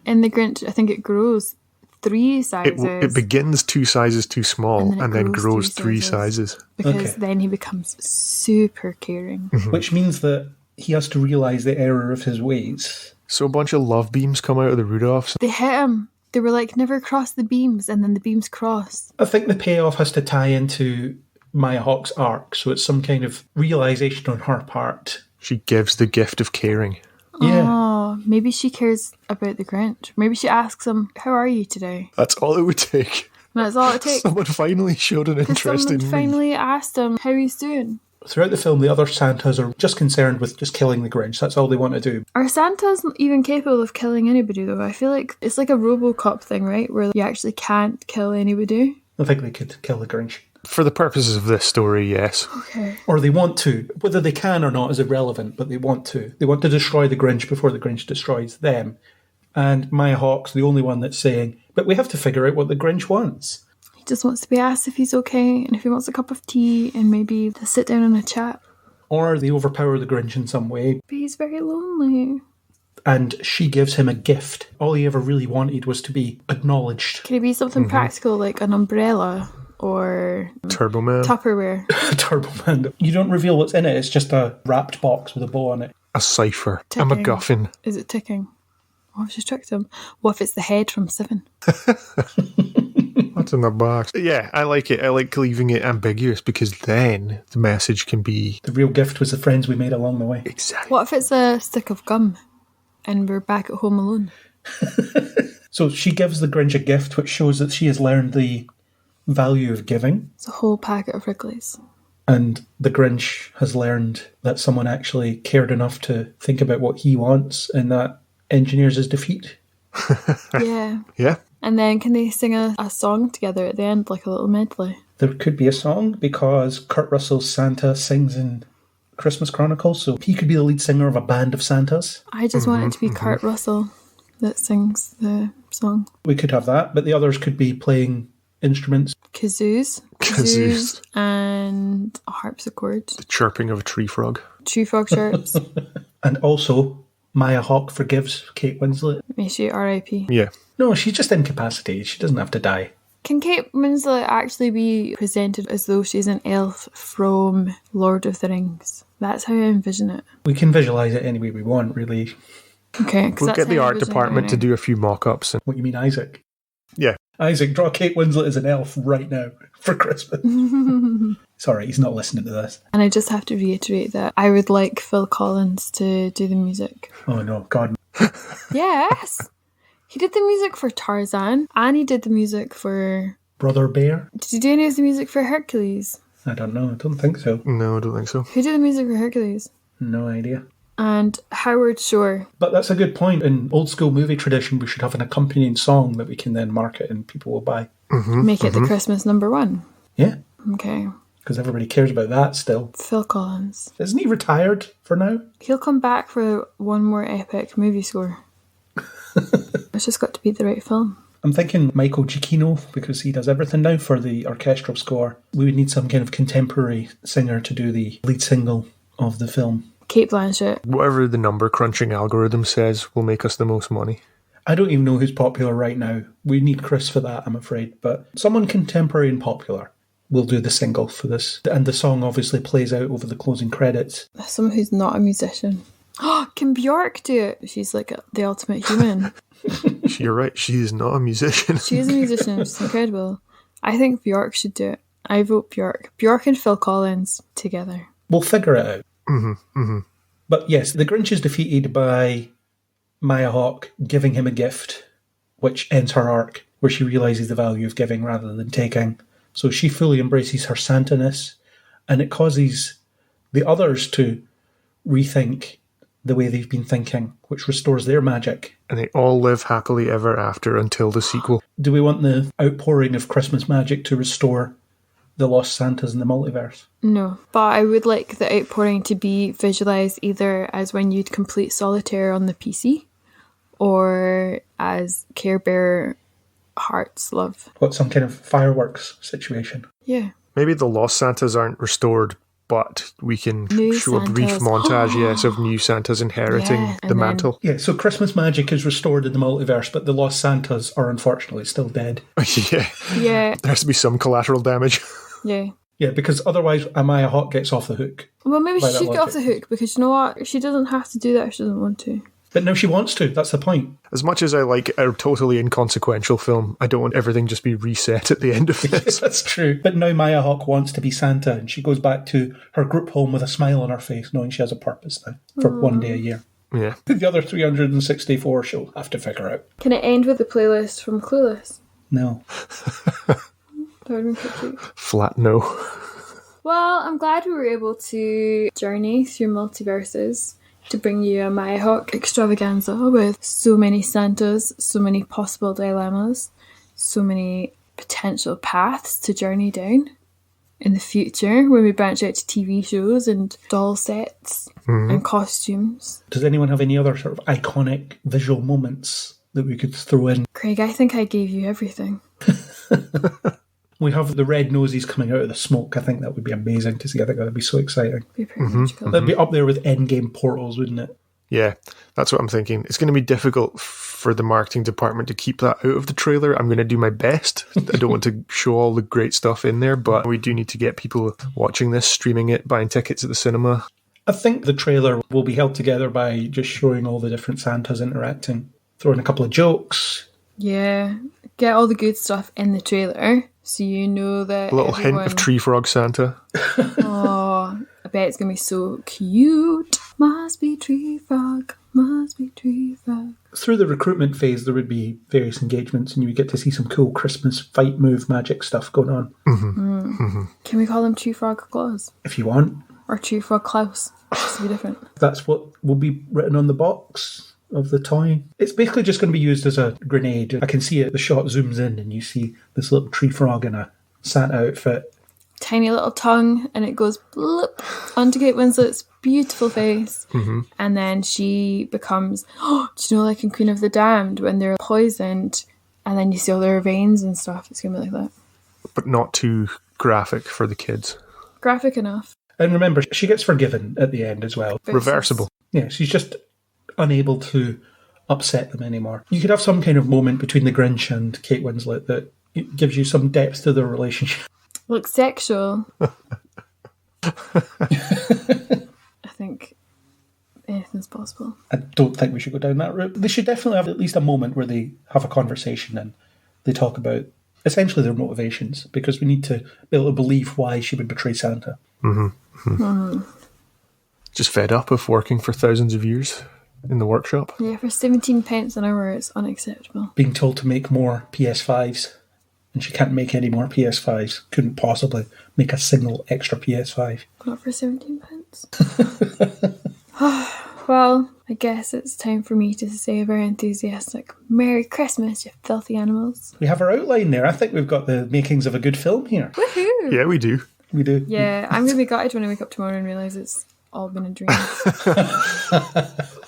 In The Grinch, I think it grows 3 sizes. It begins 2 sizes too small and then grows 3 sizes. Because then he becomes super caring. Which means that he has to realise the error of his ways. So a bunch of love beams come out of the Rudolphs. They hit him. They were like, never cross the beams, and then the beams cross. I think the payoff has to tie into Maya Hawke's arc, so it's some kind of realisation on her part. She gives the gift of caring. Yeah. Oh, maybe she cares about the Grinch. Maybe she asks him, how are you today? That's all it would take. That's all it takes. Someone finally showed an interest in me. Someone finally asked him how he's doing. Throughout the film, the other Santas are just concerned with just killing the Grinch. That's all they want to do. Are Santas even capable of killing anybody, though? I feel like it's like a RoboCop thing, right? Where you actually can't kill anybody. I think they could kill the Grinch. For the purposes of this story, yes. Okay. Or they want to. Whether they can or not is irrelevant, but they want to. They want to destroy the Grinch before the Grinch destroys them. And Maya Hawke's the only one that's saying, but we have to figure out what the Grinch wants. He just wants to be asked if he's okay and if he wants a cup of tea and maybe to sit down and a chat. Or they overpower the Grinch in some way. But he's very lonely. And she gives him a gift. All he ever really wanted was to be acknowledged. Can it be something practical like an umbrella or Turbo Man. Tupperware? Turbo Man. You don't reveal what's in it. It's just a wrapped box with a bow on it. A cipher. Ticking. A MacGuffin. Is it ticking? What if she tricked him? What if it's the head from Seven? What's in the box? Yeah, I like it. I like leaving it ambiguous because then the message can be... The real gift was the friends we made along the way. Exactly. What if it's a stick of gum and we're back at home alone? So she gives the Grinch a gift which shows that she has learned the value of giving. It's a whole packet of Wrigley's. And the Grinch has learned that someone actually cared enough to think about what he wants, and that engineers his defeat. Yeah. Yeah. And then can they sing a song together at the end, like a little medley? There could be a song because Kurt Russell's Santa sings in Christmas Chronicles, so he could be the lead singer of a band of Santas. I just want it to be Kurt Russell that sings the song. We could have that, but the others could be playing instruments. Kazoos. And a harpsichord. The chirping of a tree frog. Tree frog chirps. And also, Maya Hawke forgives Kate Winslet. May she R.I.P. Yeah. No, she's just incapacitated. She doesn't have to die. Can Kate Winslet actually be presented as though she's an elf from Lord of the Rings? That's how I envision it. We can visualise it any way we want, really. Okay, We'll get the art department to do a few mock-ups. What, you mean Isaac? Yeah. Isaac, draw Kate Winslet as an elf right now for Christmas. Sorry, he's not listening to this. And I just have to reiterate that I would like Phil Collins to do the music. Oh no, God. Yes! He did the music for Tarzan, and he did the music for... Brother Bear? Did he do any of the music for Hercules? I don't know. I don't think so. No, I don't think so. Who did the music for Hercules? No idea. And Howard Shore. But that's a good point. In old school movie tradition, we should have an accompanying song that we can then market and people will buy. Make it the Christmas #1. Yeah, Okay. because everybody cares about that still. Phil Collins. Isn't he retired for now? He'll come back for one more epic movie score. It's just got to be the right film. I'm thinking Michael Giacchino, because he does everything now for the orchestral score. We would need some kind of contemporary singer to do the lead single of the film. Kate Blanchett. Whatever the number crunching algorithm says will make us the most money. I don't even know who's popular right now. We need Chris for that, I'm afraid. But someone contemporary and popular will do the single for this. And the song obviously plays out over the closing credits. Someone who's not a musician. Can Bjork do it? She's like the ultimate human. You're right, she is not a musician. She is a musician. She's incredible. I think Bjork should do it. I vote Bjork. Bjork and Phil Collins together. We'll figure it out. But yes, the Grinch is defeated by Maya Hawke giving him a gift, which ends her arc, where she realises the value of giving rather than taking. So she fully embraces her Santaness, and it causes the others to rethink the way they've been thinking, which restores their magic. And they all live happily ever after until the sequel. Do we want the outpouring of Christmas magic to restore the lost Santas in the multiverse? No, but I would like the outpouring to be visualised either as when you'd complete Solitaire on the PC or as Care Bear Hearts Love. What, some kind of fireworks situation? Yeah. Maybe the lost Santas aren't restored but we can New show a brief Santas. montage, yes, of new Santas inheriting Yeah, the and mantle. Yeah, so Christmas magic is restored in the multiverse, but the lost Santas are unfortunately still dead. Yeah. Yeah, There has to be some collateral damage. yeah. Yeah, because otherwise Amaya Hawke gets off the hook. Well, maybe By she that should get off the logic. hook because you know what? She doesn't have to do that if she doesn't want to. But now she wants to, that's the point. As much as I like a totally inconsequential film, I don't want everything just be reset at the end of this. That's true. But now Maya Hawke wants to be Santa, and she goes back to her group home with a smile on her face, knowing she has a purpose now for one day a year. Yeah. The other 364 she'll have to figure out. Can it end with the playlist from Clueless? No. That would be quite cute. Flat no. Well, I'm glad we were able to journey through multiverses to bring you a Maya Hawke extravaganza with so many Santas, so many possible dilemmas, so many potential paths to journey down in the future when we branch out to TV shows and doll sets and costumes. Does anyone have any other sort of iconic visual moments that we could throw in? Craig, I think I gave you everything. We have the red noses coming out of the smoke. I think that would be amazing to see. I think that would be so exciting. Be pretty magical. That'd be up there with endgame portals, wouldn't it? Yeah, that's what I'm thinking. It's going to be difficult for the marketing department to keep that out of the trailer. I'm going to do my best. I don't want to show all the great stuff in there, but we do need to get people watching this, streaming it, buying tickets at the cinema. I think the trailer will be held together by just showing all the different Santas interacting, throwing a couple of jokes. Yeah, get all the good stuff in the trailer so you know that A little hint of Tree Frog Santa. Oh, I bet it's going to be so cute. Must be tree frog, must be tree frog. Through the recruitment phase, there would be various engagements, and you would get to see some cool Christmas fight move magic stuff going on. Can we call him Tree Frog Claus? If you want, Or Tree Frog Klaus? Just to be different. that's what will be written on the box of the toy. It's basically just going to be used as a grenade. I can see it, the shot zooms in, and you see this little tree frog in a Santa outfit. Tiny little tongue, and it goes bloop onto Kate Winslet's beautiful face. And then she becomes, do you know, like in Queen of the Damned, when they're poisoned, and then you see all their veins and stuff. It's going to be like that. But not too graphic for the kids. Graphic enough. And remember, she gets forgiven at the end as well. Reversible. Yeah, she's just unable to upset them anymore. You could have some kind of moment between the Grinch and Kate Winslet that gives you some depth to their relationship. Looks sexual. I think anything's possible. I don't think we should go down that route. They should definitely have at least a moment where they have a conversation and they talk about essentially their motivations, because we need to be able to believe why she would betray Santa. Just fed up of working for thousands of years in the workshop. Yeah, for 17 pence an hour, it's unacceptable. Being told to make more PS5s, and she can't make any more PS5s. Couldn't possibly make a single extra PS5. Not for 17 pence. Well, I guess it's time for me to say a very enthusiastic Merry Christmas, you filthy animals. We have our outline there. I think we've got the makings of a good film here. Woohoo! Yeah, we do. We do. Yeah, I'm going to be gutted when I wake up tomorrow and realise it's all been a dream.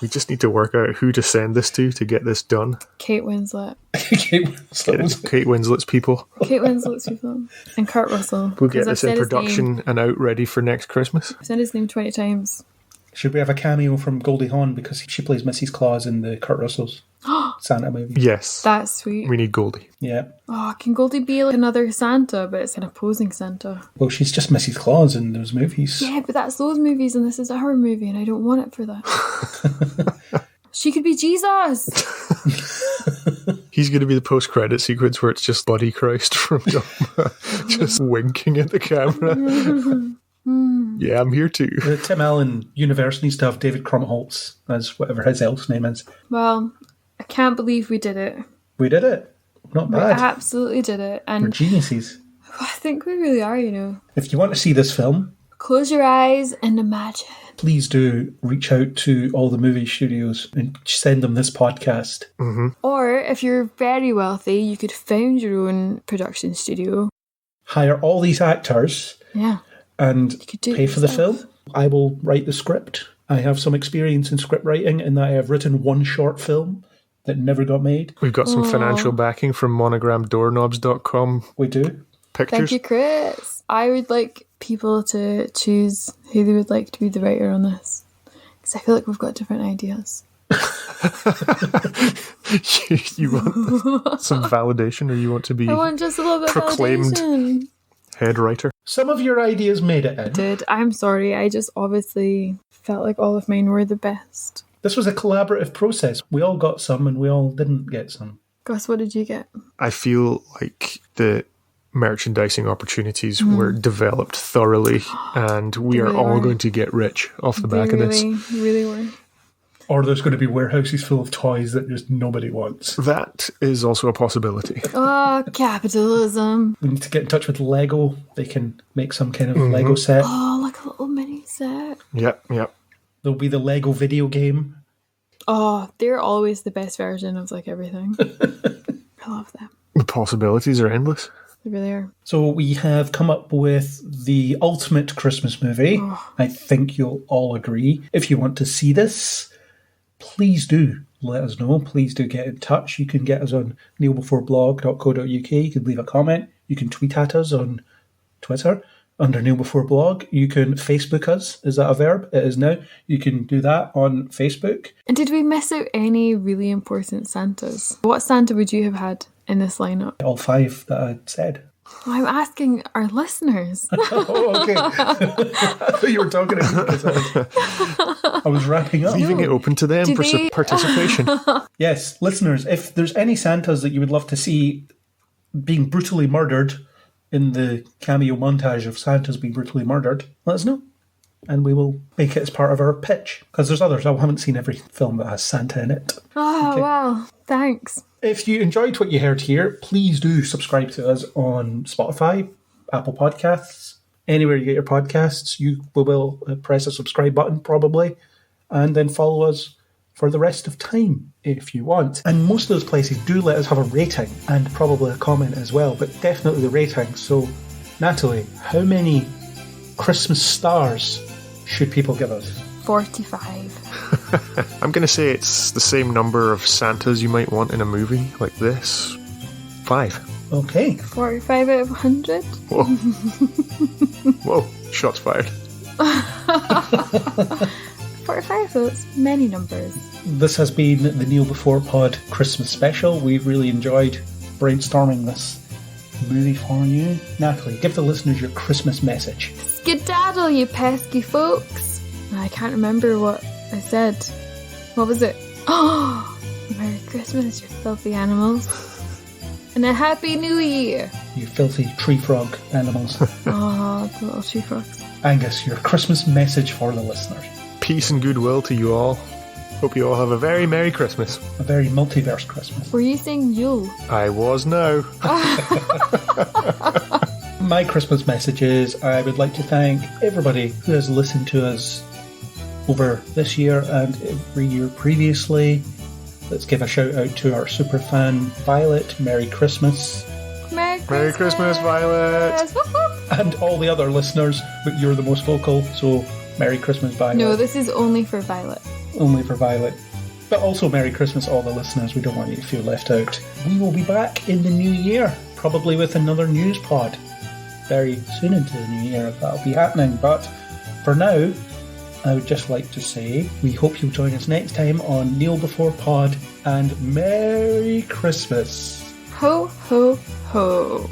We just need to work out who to send this to get this done. Kate Winslet. Kate Winslet. Kate Winslet's people. Kate Winslet's people. And Kurt Russell. We'll get 'Cause I've this in said his name- production and out ready for next Christmas. I've said his name 20 times. Should we have a cameo from Goldie Hawn, because she plays Mrs. Claus in the Kurt Russell's Santa movie? Yes. That's sweet. We need Goldie. Yeah. Oh, can Goldie be like another Santa, but it's an opposing Santa? Well, she's just Mrs. Claus in those movies. Yeah, but that's those movies and this is our movie and I don't want it for that. She could be Jesus! He's going to be the post-credit sequence where it's just Buddy Christ from Dogma just winking at the camera. Yeah, I'm here too. The Tim Allen universe needs to have David Krumholtz as whatever his else name is. Well, I can't believe we did it. We did it. Not We bad. absolutely did it. We're And geniuses. I think we really are, you know. If you want to see this film, Close your eyes and imagine. please do reach out to all the movie studios and send them this podcast. Or if you're very wealthy, you could found your own production studio. Hire all these actors Yeah. and could do it pay for the yourself. film. I will write the script. I have some experience in script writing in that I have written one short film that never got made. We've got some financial backing from monogramdoorknobs.com We do. pictures. Thank you, Chris. I would like people to choose who they would like to be the writer on this. Because I feel like we've got different ideas. You want some validation, or you want to be I want just a little bit proclaimed of validation. head writer? Some of your ideas made it in. Dude, I'm sorry. I just obviously felt like all of mine were the best. This was a collaborative process. We all got some and we all didn't get some. Gus, what did you get? I feel like the merchandising opportunities were developed thoroughly, and we are all going to get rich off the back of this. Really were. Or there's going to be warehouses full of toys that just nobody wants. That is also a possibility. Oh, capitalism. We need to get in touch with Lego. They can make some kind of Lego set. Oh, like a little mini set. Yep. There'll be the Lego video game. Oh, they're always the best version of like everything. I love them. The possibilities are endless. They really are. So we have come up with the ultimate Christmas movie. I think you'll all agree. If you want to see this, please do let us know. Please do get in touch. You can get us on neilbeforeblog.co.uk. You can leave a comment. You can tweet at us on Twitter under neilbeforeblog. You can Facebook us. Is that a verb? It is now. You can do that on Facebook. And did we miss out any really important Santas? What Santa would you have had in this lineup? All 5 that I said. Well, I'm asking our listeners. Oh, okay. I thought you were talking to me because I was wrapping up. Leaving it open to them Do for they- participation. Yes, listeners, if there's any Santas that you would love to see being brutally murdered in the cameo montage of Santas being brutally murdered, let us know. And we will make it as part of our pitch. Because there's others. I haven't seen every film that has Santa in it. Oh, Okay. wow. Thanks. If you enjoyed what you heard here, please do subscribe to us on Spotify, Apple Podcasts, anywhere you get your podcasts. You will press a subscribe button probably, and then follow us for the rest of time if you want. And most of those places do let us have a rating and probably a comment as well, but definitely the rating. So, Natalie, how many Christmas stars should people give us? 45. I'm going to say it's the same number of Santas you might want in a movie like this. 5. Okay. 45 out of 100? Whoa. Whoa. Shots fired. 45, so it's many numbers. This has been the Kneel Before Pod Christmas special. We've really enjoyed brainstorming this movie for you. Natalie, give the listeners your Christmas message. Skedaddle, you pesky folks. I can't remember what I said. What was it? Oh, Merry Christmas, you filthy animals. And a Happy New Year. You filthy tree frog animals. Oh, the little tree frogs. Angus, your Christmas message for the listeners. Peace and goodwill to you all. Hope you all have a very Merry Christmas. A very multiverse Christmas. Were you saying Yule? I was now. My Christmas message is I would like to thank everybody who has listened to us over this year and every year previously. Let's give a shout out to our super fan Violet. Merry Christmas. Merry Christmas. Merry Christmas, Violet. Whoop, whoop. And all the other listeners, but you're the most vocal, so Merry Christmas, Violet. No, this is only for Violet. Only for Violet. But also Merry Christmas, all the listeners. We don't want you to feel left out. We will be back in the new year, probably with another news pod. Very soon into the new year, that'll be happening. But for now, I would just like to say we hope you'll join us next time on Kneel Before Pod, and Merry Christmas. Ho, ho, ho.